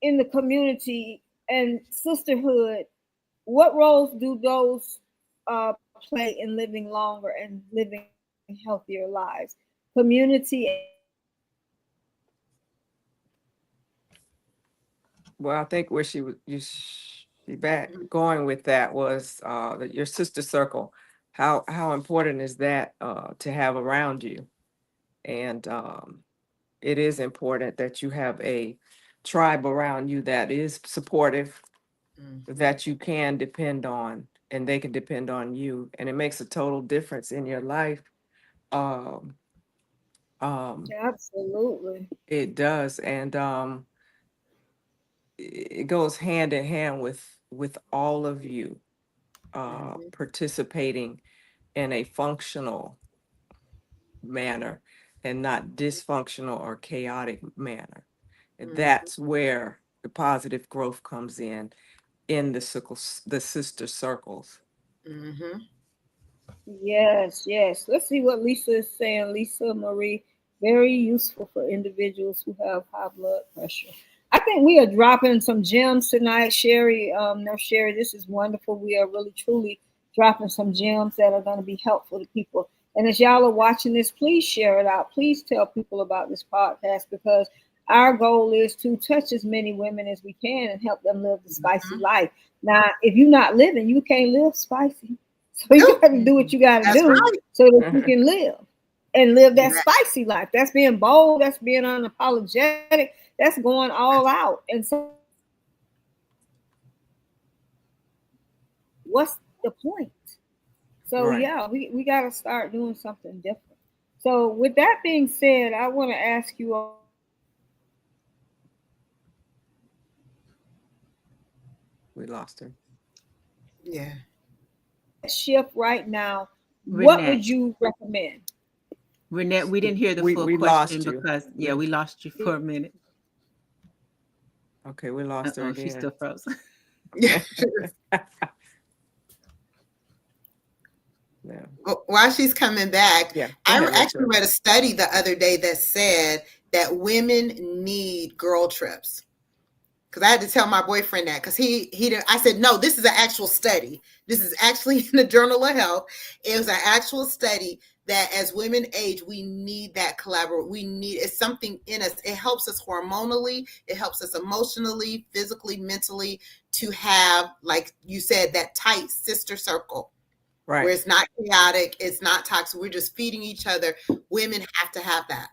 in the community and sisterhood, what roles do those play in living longer and living healthier lives? Community. Well, I think where she back going with that was your sister circle. How important is that to have around you? And it is important that you have a tribe around you that is supportive, that you can depend on, and they can depend on you, and it makes a total difference in your life. Um, Absolutely. it does, and it goes hand in hand with all of you participating in a functional manner and not dysfunctional or chaotic manner. And that's where the positive growth comes in the sister circles. Mm-hmm. Yes, yes. Let's see what Lisa is saying. Lisa Marie, very useful for individuals who have high blood pressure. I think we are dropping some gems tonight, Sherrie. Nurse Sherrie, this is wonderful. We are really truly dropping some gems that are going to be helpful to people. And as y'all are watching this, please share it out. Please tell people about this podcast, because our goal is to touch as many women as we can and help them live the spicy life. Now, if you're not living, you can't live spicy. So you got to do what you got to That's do right. so that you can live and live that spicy life. That's being bold. That's being unapologetic. That's going all out. And so, what's the point? So, Right. yeah, we got to start doing something different. So, with that being said, I want to ask you all. We lost her. Yeah. Shift right now. What would you recommend? Renette, we didn't hear the We full lost question you. because we lost you for a minute. Okay, we lost her again. She's still frozen. Yeah. Yeah. While she's coming back, Yeah, I ahead, actually Rachel. read a study the other day that said that women need girl trips. Because I had to tell my boyfriend that, because he didn't. I said, no, this is an actual study. This is actually in the Journal of Health. It was an actual study that as women age, we need that collaborate. It's something in us. It helps us hormonally. It helps us emotionally, physically, mentally, to have, like you said, that tight sister circle. Right. Where it's not chaotic, it's not toxic. We're just feeding each other. Women have to have that.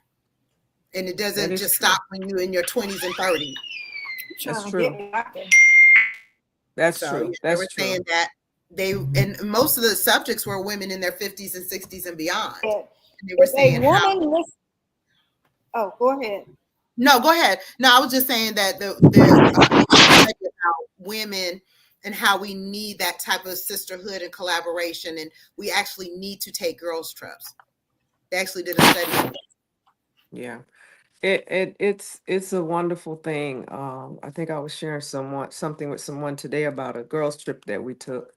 And it doesn't just stop when you're in your 20s and 30s. That's true. That's true. They were That's true. saying that and most of the subjects were women in their 50s and 60s and beyond. And they were saying how Oh, go ahead. No, go ahead. No, I was just saying that the about women and how we need that type of sisterhood and collaboration, and we actually need to take girls trips. They actually did a study. Yeah. It's a wonderful thing. I think I was sharing something with someone today about a girls trip that we took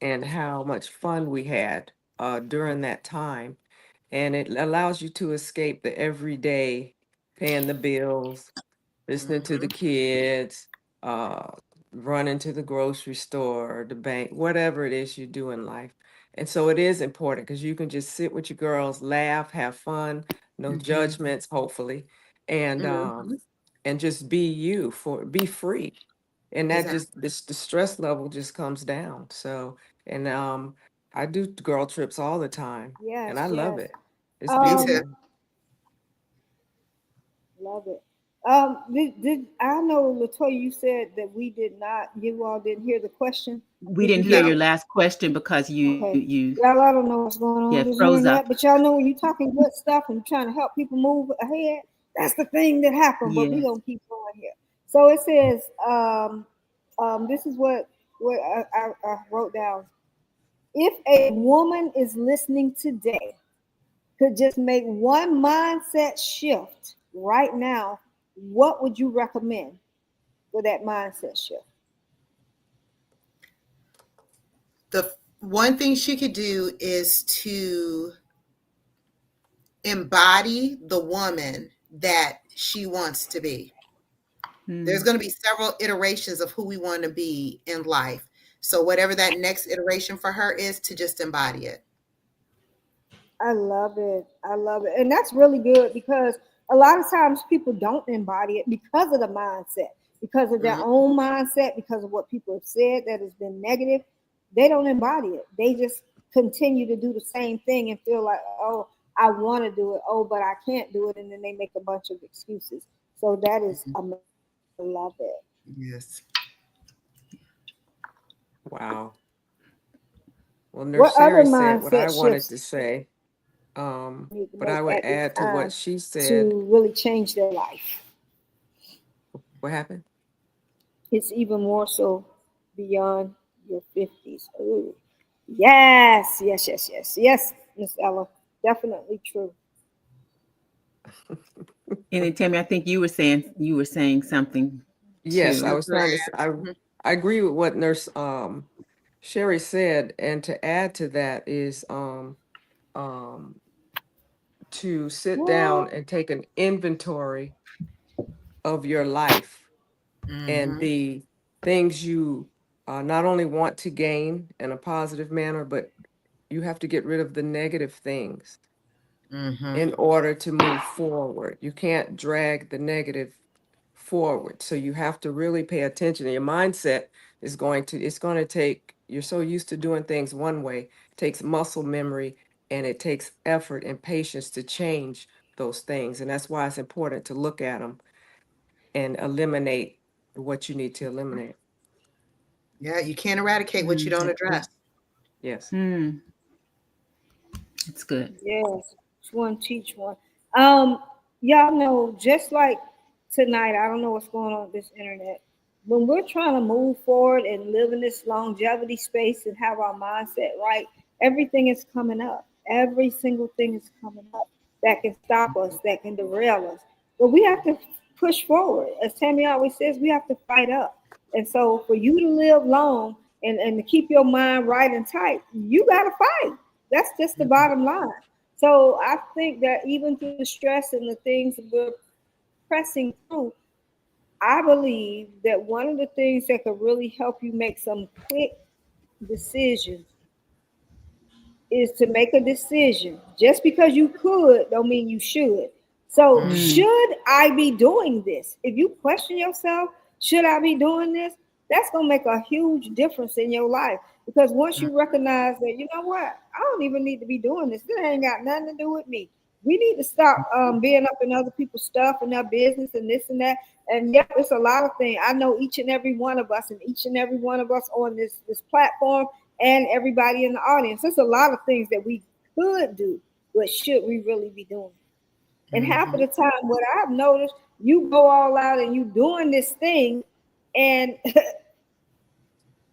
and how much fun we had during that time. And it allows you to escape the everyday paying the bills, listening to the Mm-hmm. kids, uh, running to the grocery store, the bank, whatever it is you do in life. And so it is important because you can just sit with your girls, laugh, have fun, no judgments, hopefully, and Mm-hmm. um, and just be you be free. And that Exactly. just the stress level just comes down. So and I do girl trips all the time, and Yes, I love yes. it. It's Me too. Um, beautiful. love it. Did I know, Latoya, you said that we did not, you all didn't hear the question. We Did didn't you hear get No. your it? last question because Okay. you Y'all, I don't know what's going on yeah, with this froze up. internet, but y'all know when you're talking good stuff and trying to help people move ahead, that's the thing that happened. But we Yes. gonna keep going here. So it says, this is what I wrote down. If a woman is listening today, could just make one mindset shift right now, what would you recommend for that mindset shift? The one thing she could do is to embody the woman that she wants to be. There's Mm. going to be several iterations of who we want to be in life. So whatever that next iteration for her is, to just embody it. I love it. I love it. And that's really good because a lot of times people don't embody it because of the mindset, because of their Mhm. own mindset, because of what people have said that has been negative. They don't embody it. They just continue to do the same thing and feel like, oh, I want to do it. Oh, but I can't do it. And then they make a bunch of excuses. So that is amazing. I love it. Yes. Wow. Well, What Nurse other Sherry said what I mindset wanted shifts to say. need to But I make would at this add to what time she said. to really change their life? What happened? It's even more so beyond your 50s. Ooh. Yes, yes, yes, yes, yes, Miss Ella. Definitely true. And then Tammy, I think you were saying something Yes, I too. was trying to say, Mhm. I agree with what Nurse Sherry said, and to add to that is um to sit down What? and take an inventory of your life and Mhm. the things you not only want to gain in a positive manner, but you have to get rid of the negative things Mhm. in order to move forward. You can't drag the negative forward. So you have to really pay attention. Your mindset it's going to take, you're so used to doing things one way, it takes muscle memory and it takes effort and patience to change those things. And that's why it's important to look at them and eliminate what you need to eliminate. Yeah, you can't eradicate what you Mm, don't that's good. address. Yes. Mm, that's good. Yes, it's one teach one. Um, y'all know, just like tonight, I don't know what's going on with this internet. When we're trying to move forward and live in this longevity space and have our mindset right, everything is coming up. Every single thing is coming up that can stop us, that can derail us. But we have to push forward. As Tammy always says, we have to fight up. And so for you to live long and to keep your mind right and tight, you gotta fight. That's just the Mhm. bottom line. So I think that even through the stress and the things that we're pressing through, I believe that one of the things that could really help you make some quick decisions is to make a decision. Just because you could don't mean you should. So Mhm. Mm, should I be doing this? If you question yourself, should I be doing this? That's gonna make a huge difference in your life. Because once you recognize that, you know what, I don't even need to be doing this. This ain't got nothing to do with me. We need to stop being up in other people's stuff and their business and this and that. And yep, it's a lot of things. I know each and every one of us, and each and every one of us on this platform and everybody in the audience. There's a lot of things that we could do, but should we really be doing? And half of the time, what I've noticed, you go all out and you doing this thing, and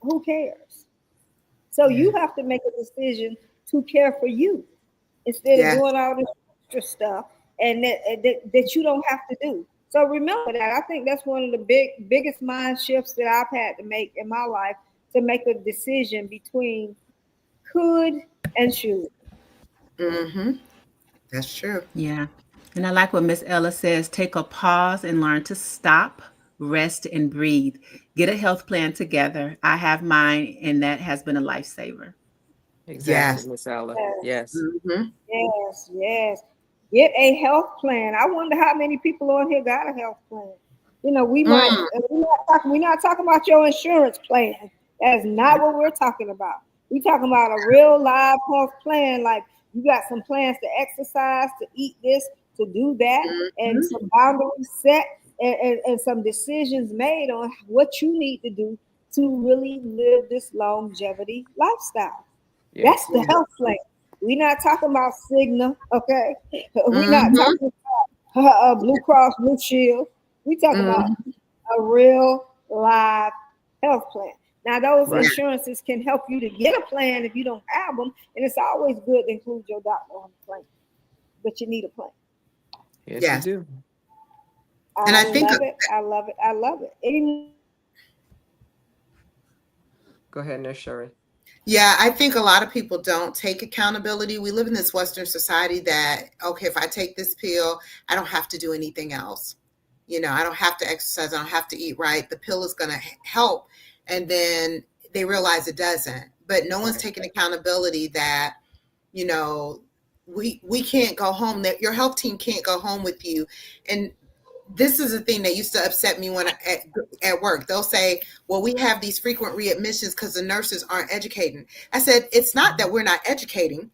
who cares? So you have to make a decision to care for you instead of Yeah. doing all this extra stuff and that you don't have to do. So remember that. I think that's one of the biggest mind shifts that I've had to make in my life, to make a decision between could and should. Mm-hmm. That's true. Yeah. And I like what Miss Ella says, take a pause and learn to stop, rest, and breathe. Get a health plan together. I have mine, and that has been a lifesaver. Exactly, Yes. Miss Ella. Yes, Yes. Mm-hmm. yes, yes. Get a health plan. I wonder how many people on here got a health plan. You know, Mm. we're not talking about your insurance plan. That's not what we're talking about. We're talking about a real live health plan. Like, you got some plans to exercise, to eat this, to do that, and Mm-hmm. some boundaries set, and some decisions made on what you need to do to really live this longevity lifestyle. That's Yes. the health plan. We're not talking about Cigna, okay? We're not Mm-hmm. talking about Blue Cross Blue Shield. We talking about Mm-hmm. a real live health plan. Now, those Right. Yeah. insurances can help you to get a plan if you don't have them, and it's always good to include your doctor on the plan. But you need a plan. Yes, you Yes. do. And I I think love it. I love it. I love it. Any Go ahead, Nurse Sherrie. Yeah, I think a lot of people don't take accountability. We live in this Western society that, okay, if I take this pill, I don't have to do anything else. I don't have to exercise. I don't have to eat right. The pill is going to help. And then they realize it doesn't. But no one's Right. taking accountability that, you know, we can't go home, that your health team can't go home with you. And this is a thing that used to upset me when at work. They'll say, well, we have these frequent readmissions because the nurses aren't educating. I said, it's not that we're not educating.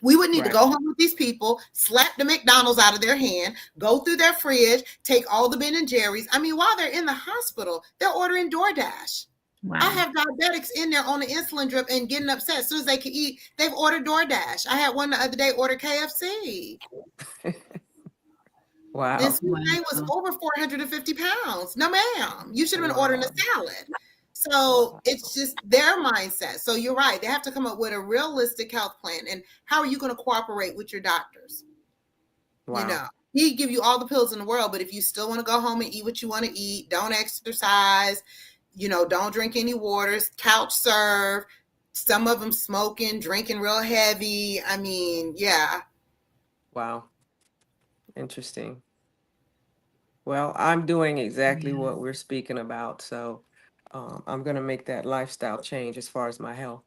We would need to Right. go home with these people, slap the McDonald's out of their hand, go through their fridge, take all the Ben and Jerry's. I mean, while they're in the hospital, they're ordering DoorDash. Wow. I have diabetics in there on the insulin drip and getting upset as soon as they can eat. They've ordered DoorDash. I had one the other day order KFC. Wow. This man was Wow. over 450 pounds. No, ma'am. You should have been ordering a Wow. salad. So Wow. it's just their mindset. So you're right. They have to come up with a realistic health plan. And how are you going to cooperate with your doctors? Wow. He give you all the pills in the world, but if you still want to go home and eat what you want to eat, don't exercise, don't drink any waters, couch serve, some of them smoking, drinking real heavy. I mean, yeah. Wow. Interesting. Well, I'm doing exactly Yeah. what we're speaking about. So I'm going to make that lifestyle change as far as my health.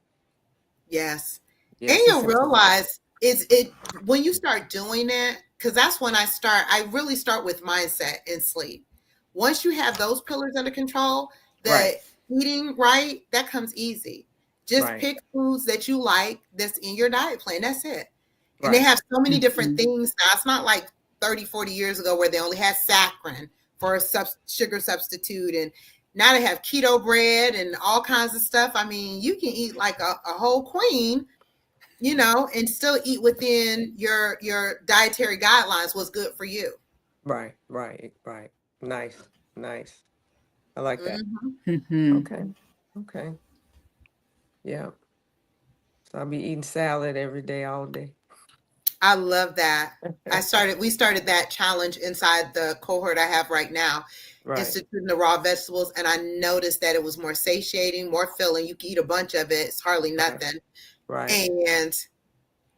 Yes. And Yes, it's you'll important. realize it when you start doing it, because that's when I really start with mindset and sleep. Once you have those pillars under control, the Right. eating right, that comes easy. Just Right. pick foods that you like that's in your diet plan. That's it. And they Right. have so many different Mhm. things now. It's not like 30, 40 years ago where they only had saccharin for a sugar substitute. And now they have keto bread and all kinds of stuff. I mean, you can eat like a whole queen, and still eat within your dietary guidelines, what's good for you. Right. Right. Right. Nice. Nice. I like that. Mm-hmm. Mhm. Okay. Okay. Yeah. So I'll be eating salad every day, all day. I love that. We started that challenge inside the cohort I have right now, Right. instituting the raw vegetables, and I noticed that it was more satiating, more filling. You can eat a bunch of it, it's hardly Right. nothing. Right. And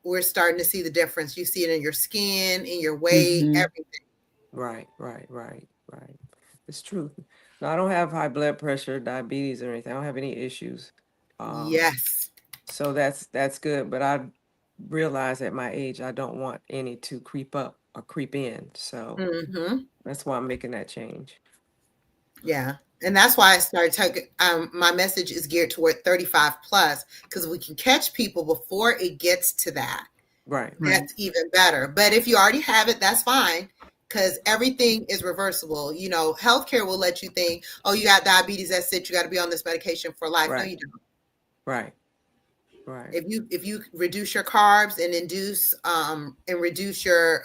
we're starting to see the difference. You see it in your skin, in your weight, Mhm. everything. Right. Right. Right. Right. It's true. No, I don't have high blood pressure, diabetes, or anything. I don't have any issues. Um, Yes. so that's good. But I realize at my age I don't want any to creep up or creep in. So Mm-hmm. that's why I'm making that change. Yeah. And that's why I started taking, my message is geared toward 35 plus, because we can catch people before it gets to that. Right. Right. That's even better. But if you already have it, that's fine, because everything is reversible. Healthcare will let you think, oh, you got diabetes, that's it. You got to be on this medication for life. No, Right. you don't. Right. Right. If you reduce your carbs and reduce your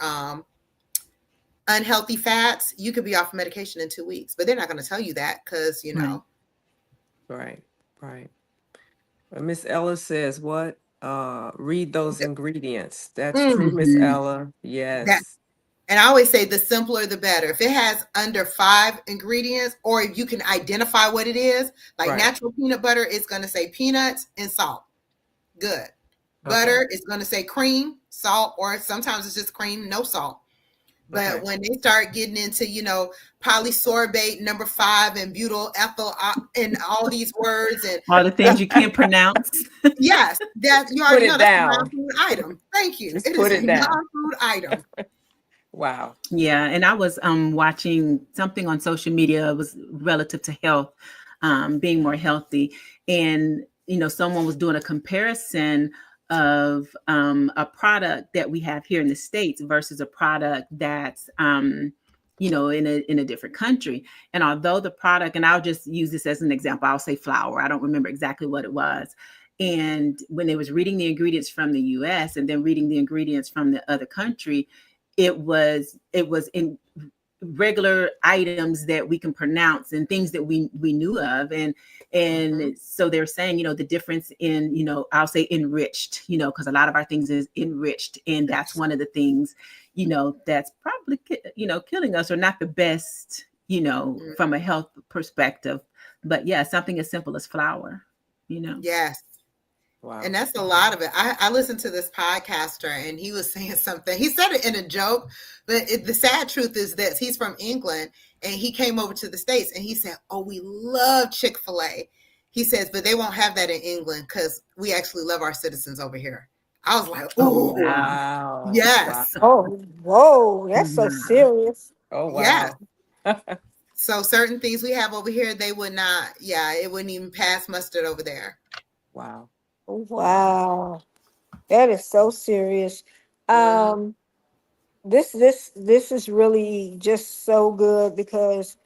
unhealthy fats, you could be off medication in 2 weeks, but they're not going to tell you that because, Right. Miss Ella says what? Read those ingredients. That's true, Miss Ella. that, Yes. and I always say the simpler the better. If it has under 5 ingredients, or if you can identify what it is, like natural peanut butter is going to say peanuts and salt. Good. Butter is going to say cream, salt, or sometimes it's just cream, no salt. But when they start getting into, polysorbate number 5 and butyl ethyl and all these words and all the things you can't pronounce. Yes, that you already know that's a non-food item. Thank you. Just it put is it a down. non-food item. Wow. Yeah, and I was watching something on social media. It was relative to health, being more healthy, and someone was doing a comparison of a product that we have here in the States versus a product that's in a different country. And although the product, and I'll just use this as an example, I'll say flour. I don't remember exactly what it was. And when they was reading the ingredients from the US and then reading the ingredients from the other country, it was in regular items that we can pronounce and things that we knew of. And so they're saying, the difference in, I'll say enriched, because a lot of our things is enriched. And that's one of the things, that's probably, killing us, or not the best, from a health perspective. But yeah, something as simple as flour, Yes. Wow. And that's a lot of it. I listened to this podcaster and he was saying something. He said it in a joke, but the sad truth is this. He's from England and he came over to the States and he said, oh, we love Chick-fil-A. He says, but they won't have that in England because we actually love our citizens over here. I was like, oh, wow. Yes. Wow. Oh, whoa. That's so serious. Oh, wow. Yes. So certain things we have over here, they would not, it wouldn't even pass mustard over there. Wow. Wow. That is so serious. This is really just so good because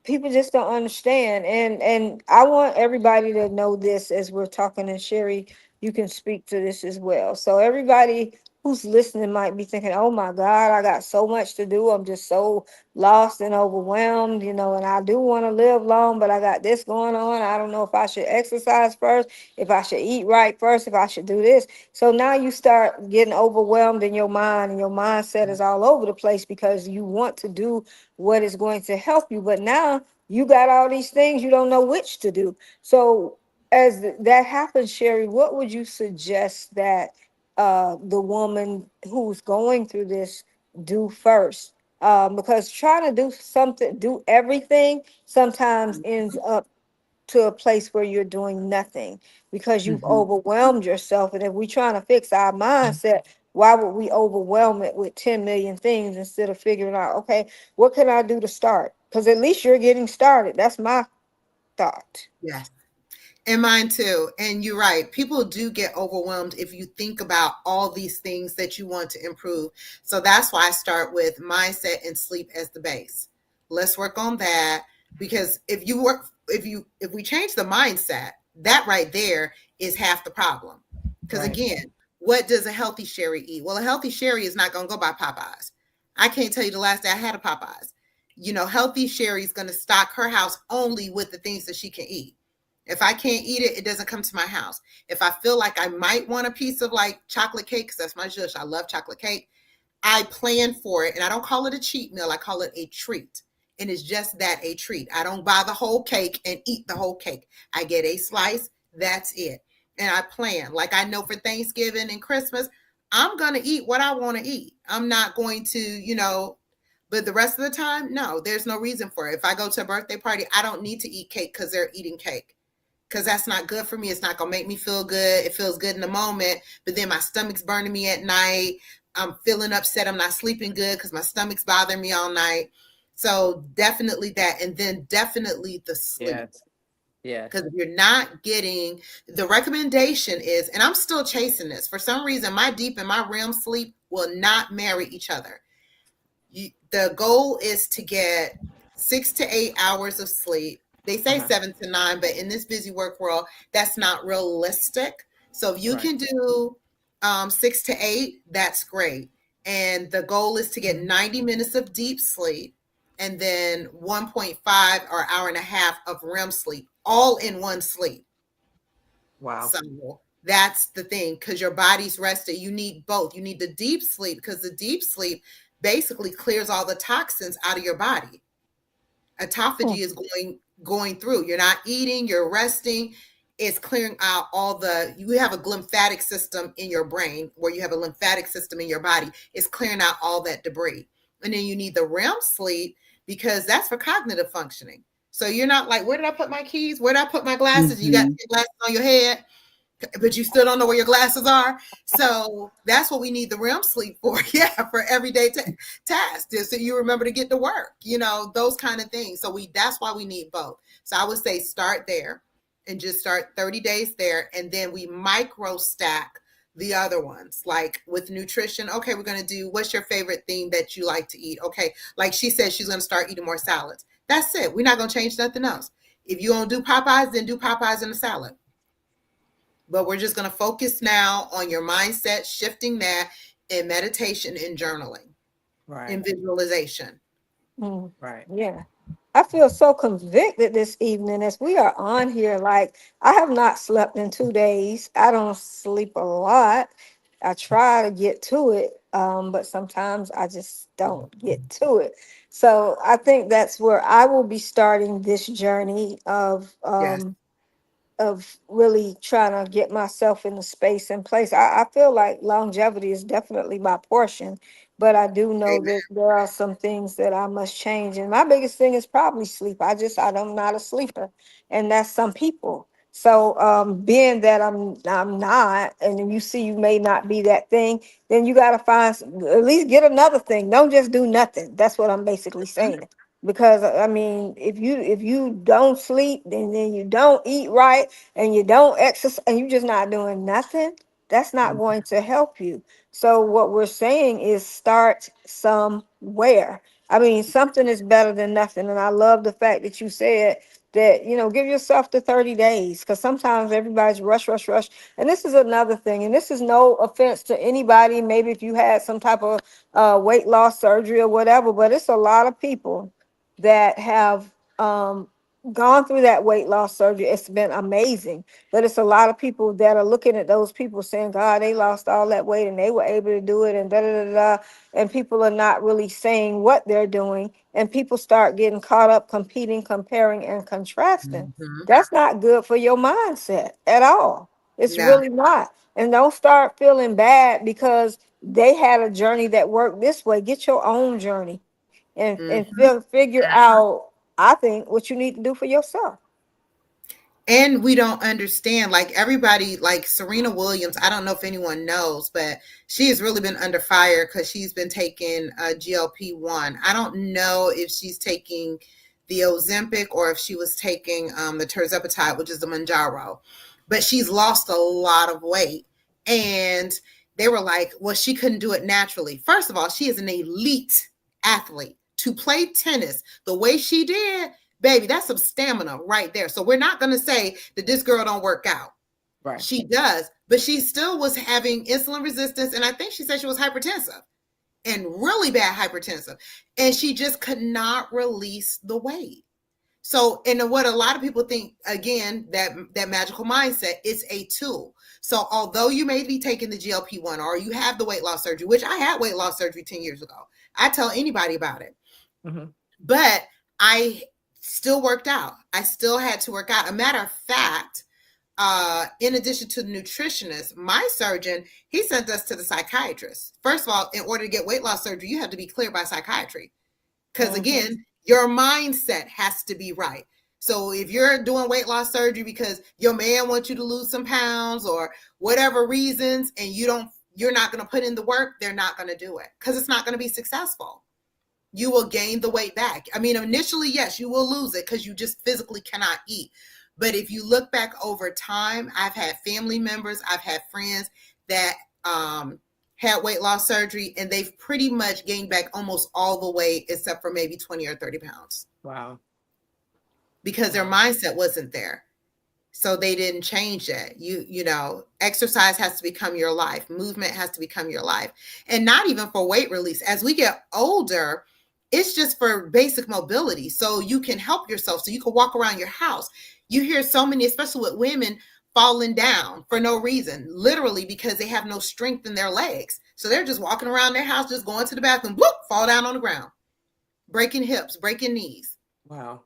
people just don't understand. And I want everybody to know this as we're talking, and Sherrie, you can speak to this as well. So everybody who's listening might be thinking, oh my God, I got so much to do. I'm just so lost and overwhelmed, and I do want to live long, but I got this going on. I don't know if I should exercise first, if I should eat right first, if I should do this. So now you start getting overwhelmed in your mind, and your mindset is all over the place because you want to do what is going to help you. But now you got all these things, you don't know which to do. So as that happens, Sherrie, what would you suggest that the woman who's going through this do first? Because trying to do everything sometimes ends up to a place where you're doing nothing because you've overwhelmed yourself. And if we're trying to fix our mindset, why would we overwhelm it with 10 million things instead of figuring out, okay, what can I do to start? Because at least you're getting started. That's my thought. Yes. And mine too. And you're right. People do get overwhelmed if you think about all these things that you want to improve. So that's why I start with mindset and sleep as the base. Let's work on that, because if we change the mindset, that right there is half the problem. Because again, what does a healthy Sherrie eat? Well, a healthy Sherrie is not going to go by Popeyes. I can't tell you the last day I had a Popeyes. Healthy Sherrie is going to stock her house only with the things that she can eat. If I can't eat it, it doesn't come to my house. If I feel like I might want a piece of like chocolate cake, because that's my zhush, I love chocolate cake, I plan for it. And I don't call it a cheat meal. I call it a treat. And it's just that, a treat. I don't buy the whole cake and eat the whole cake. I get a slice. That's it. And I plan. Like I know for Thanksgiving and Christmas, I'm going to eat what I want to eat. I'm not going to, but the rest of the time, no, there's no reason for it. If I go to a birthday party, I don't need to eat cake because they're eating cake. Because that's not good for me. It's not going to make me feel good. It feels good in the moment, but then my stomach's burning me at night. I'm feeling upset. I'm not sleeping good because my stomach's bothering me all night. So definitely that. And then definitely the sleep. Yeah. Because if you're not getting, the recommendation is, and I'm still chasing this. For some reason, my deep and my REM sleep will not marry each other. The goal is to get 6 to 8 hours of sleep. They say 7 to 9, but in this busy work world, that's not realistic. So if you can do 6 to 8, that's great. And the goal is to get 90 minutes of deep sleep and then 1.5 or hour and a half of REM sleep, all in one sleep. Wow. So that's the thing, because your body's rested. You need both. You need the deep sleep because the deep sleep basically clears all the toxins out of your body. Autophagy is going through. You're not eating, you're resting. It's clearing out all the, you have a lymphatic system in your brain where you have a lymphatic system in your body. It's clearing out all that debris. And then you need the REM sleep because that's for cognitive functioning. So you're not like, where did I put my keys? Where did I put my glasses? You got your glasses on your head, but you still don't know where your glasses are. So that's what we need the REM sleep for. Yeah, for everyday tasks. So you remember to get to work, those kind of things. So that's why we need both. So I would say start there and just start 30 days there. And then we micro stack the other ones. Like with nutrition, okay, we're going to do, what's your favorite thing that you like to eat? Okay, like she said, she's going to start eating more salads. That's it. We're not going to change nothing else. If you want to do Popeyes, then do Popeyes in a salad. But we're just going to focus now on your mindset, shifting that in meditation and journaling, Right. in visualization. Right. Yeah. I feel so convicted this evening as we are on here. Like, I have not slept in 2 days. I don't sleep a lot. I try to get to it, but sometimes I just don't get to it. So I think that's where I will be starting this journey Yes. Of really trying to get myself in the space and place. I feel like longevity is definitely my portion, but I do know Amen. that there are some things that I must change. And my biggest thing is probably sleep. I'm not a sleeper, and that's some people. So being that I'm not, and then you see you may not be that thing, then you got to find at least get another thing. Don't just do nothing. That's what I'm basically saying. Because I mean, if you don't sleep, then you don't eat right, and you don't exercise, and you're just not doing nothing, that's not going to help you. So what we're saying is start somewhere. I mean, something is better than nothing. And I love the fact that you said that, give yourself the 30 days, because sometimes everybody's rush, rush, rush. And this is another thing, and this is no offense to anybody. Maybe if you had some type of weight loss surgery or whatever, but it's a lot of people that have gone through that weight loss surgery. It's been amazing, but it's a lot of people that are looking at those people saying, God, they lost all that weight and they were able to do it, and da da da da. And people are not really saying what they're doing, and people start getting caught up competing, comparing, and contrasting. Mm-hmm. That's not good for your mindset at all. It's No. really not. And don't start feeling bad because they had a journey that worked this way. Get your own journey and Mm-hmm. figure out, I think, what you need to do for yourself. And we don't understand, like everybody, like Serena Williams, I don't know if anyone knows, but she has really been under fire because she's been taking GLP-1. I don't know if she's taking the Ozempic or if she was taking the tirzepatide, which is the Manjaro, but she's lost a lot of weight. And they were like, well, she couldn't do it naturally. First of all, she is an elite athlete. To play tennis the way she did, baby, that's some stamina right there. So we're not going to say that this girl don't work out. Right. She does, but she still was having insulin resistance. And I think she said she was hypertensive and really bad hypertensive. And she just could not release the weight. So, and what a lot of people think, again, that magical mindset is a tool. So although you may be taking the GLP-1 or you have the weight loss surgery, which I had weight loss surgery 10 years ago, I tell anybody about it. Mm-hmm. But I still worked out. I still had to work out. A matter of fact, in addition to the nutritionist, my surgeon, he sent us to the psychiatrist. First of all, in order to get weight loss surgery, you have to be cleared by psychiatry. Because again, your mindset has to be right. So if you're doing weight loss surgery because your man wants you to lose some pounds or whatever reasons, and you're not going to put in the work, they're not going to do it because it's not going to be successful. You will gain the weight back. I mean, initially, yes, you will lose it because you just physically cannot eat. But if you look back over time, I've had family members, I've had friends that had weight loss surgery, and they've pretty much gained back almost all the weight except for maybe 20 or 30 pounds. Wow. Because their mindset wasn't there. So they didn't change it. Exercise has to become your life. Movement has to become your life. And not even for weight release. As we get older, it's just for basic mobility. So you can help yourself. So you can walk around your house. You hear so many, especially with women, falling down for no reason, literally because they have no strength in their legs. So they're just walking around their house, just going to the bathroom, whoop, fall down on the ground, breaking hips, breaking knees. Wow.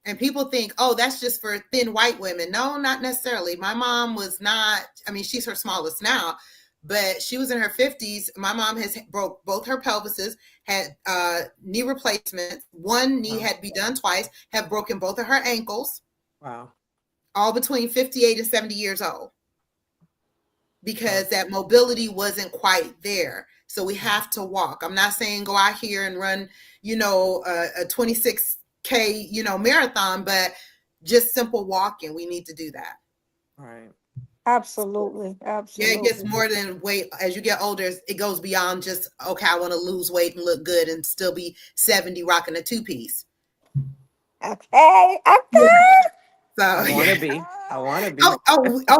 And people think, oh, that's just for thin white women. No, not necessarily. My mom was not, I mean, she's her smallest now, but she was in her 50s. My mom has broke both her pelvises, had knee replacements. One knee had to be done twice, have broken both of her ankles. Wow. All between 58 and 70 years old. Because that mobility wasn't quite there. So we have to walk. I'm not saying go out here and run, a 26K, marathon, but just simple walking. We need to do that. Right. Absolutely. Yeah, Absolutely. it gets more than weight. As you get older, it goes beyond just, okay, I want to lose weight and look good and still be 70 rocking a two-piece. Okay. So I want to be. I want to be.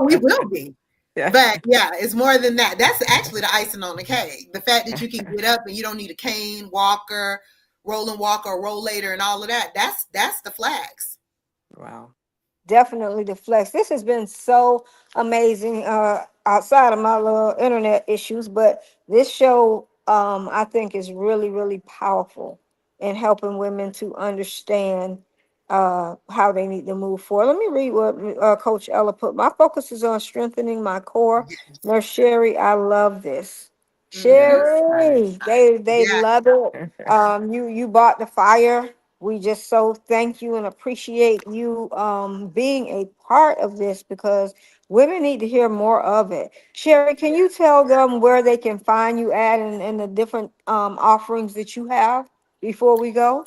We will be. Yeah. But yeah, it's more than that. That's actually the icing on the cake. The fact that you can get up and you don't need a cane, walker, rolling walker, or rollator, and all of that. That's the flags. Wow. Definitely the flex. This has been so amazing, outside of my little internet issues, but this show, I think is really, really powerful in helping women to understand how they need to move forward. Let me read what Coach Ella put. My focus is on strengthening my core. Nurse Sherrie, I love this. Mm-hmm. Sherrie, they Yeah. love it. You bought the fire. We just so thank you and appreciate you being a part of this, because women need to hear more of it. Sherrie, can you tell them where they can find you at, and the different offerings that you have before we go?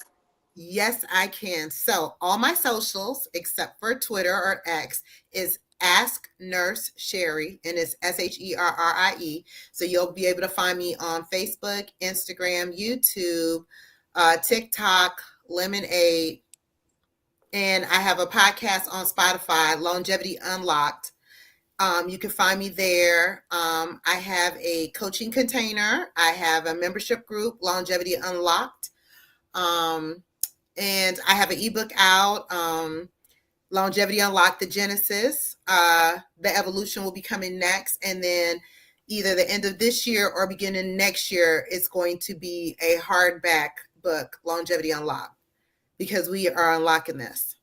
Yes, I can. So all my socials, except for Twitter or X, is Ask Nurse Sherrie, and it's Sherrie. So you'll be able to find me on Facebook, Instagram, YouTube, TikTok, Lemonade, and I have a podcast on Spotify, Longevity Unlocked. You can find me there. I have a coaching container. I have a membership group, Longevity Unlocked. And I have an ebook out, Longevity Unlocked, the Genesis. The Evolution will be coming next. And then either the end of this year or beginning next year, it's going to be a hardback book, Longevity Unlocked, because we are unlocking this.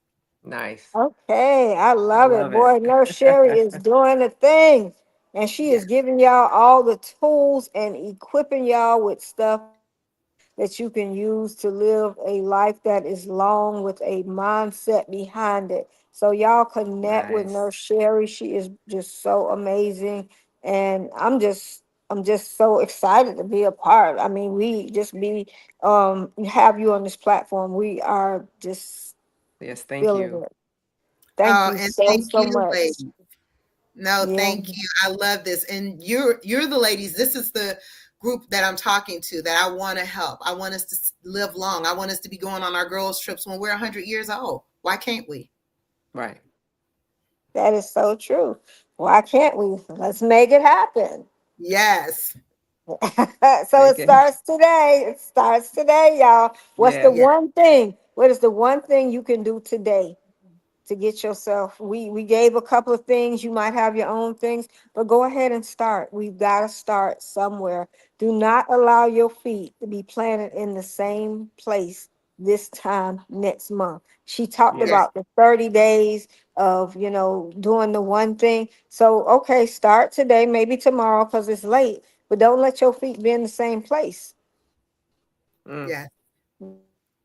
Nice. Okay, I I love it. love it. Boy, Nurse Sherrie is doing the thing. And she Yes. is giving y'all all the tools and equipping y'all with stuff that you can use to live a life that is long, with a mindset behind it. So y'all connect with Nice. Nurse Sherrie. She is just so amazing. And I'm just so excited to be a part. I mean, we just be have you on this platform. We are just Yes. Thank feeling you. it. Thank Oh, you and so, thank so you, much. ladies. No, Yeah, thank you. I love this. And you're the ladies. This is the group that I'm talking to, that I want to help. I want us to live long. I want us to be going on our girls' trips when we're 100 years old. Why can't we? Right. that is so true. Why can't we? Let's make it happen. Yes. So it Make it. starts today. It starts today, y'all. What's the Yes. Yeah. one thing? What is the one thing you can do today to get yourself? We gave a couple of things. You might have your own things, but go ahead and start. We've got to start somewhere. Do not allow your feet to be planted in the same place this time next month. She talked Yes. about the 30 days of, doing the one thing. So, okay, start today, maybe tomorrow because it's late, but don't let your feet be in the same place Mm. Yes.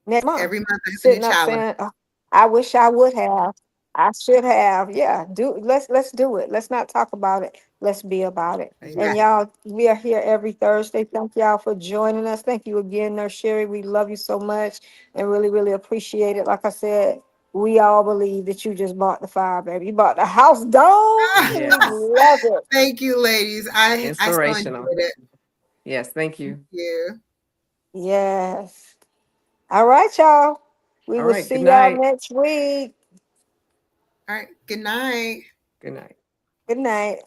next month. Every month I have a new Sitting up challenge. saying, "Oh, I wish I would have. I should have." Yeah, let's do it. Let's not talk about it. Let's be about it. And Amen. Right. y'all, we are here every Thursday. Thank y'all for joining us. Thank you again, Nurse Sherrie. We love you so much and really, really appreciate it. Like I said, we all believe that you just bought the fire, baby. You bought the house down. We Yes. love it. Thank you, ladies. I so enjoyed Inspirational. it. Yes. Thank Thank you. you. Yes. All right, y'all. We All will right. Good see y'all night. next week. All right. Good night. Good night. Good night.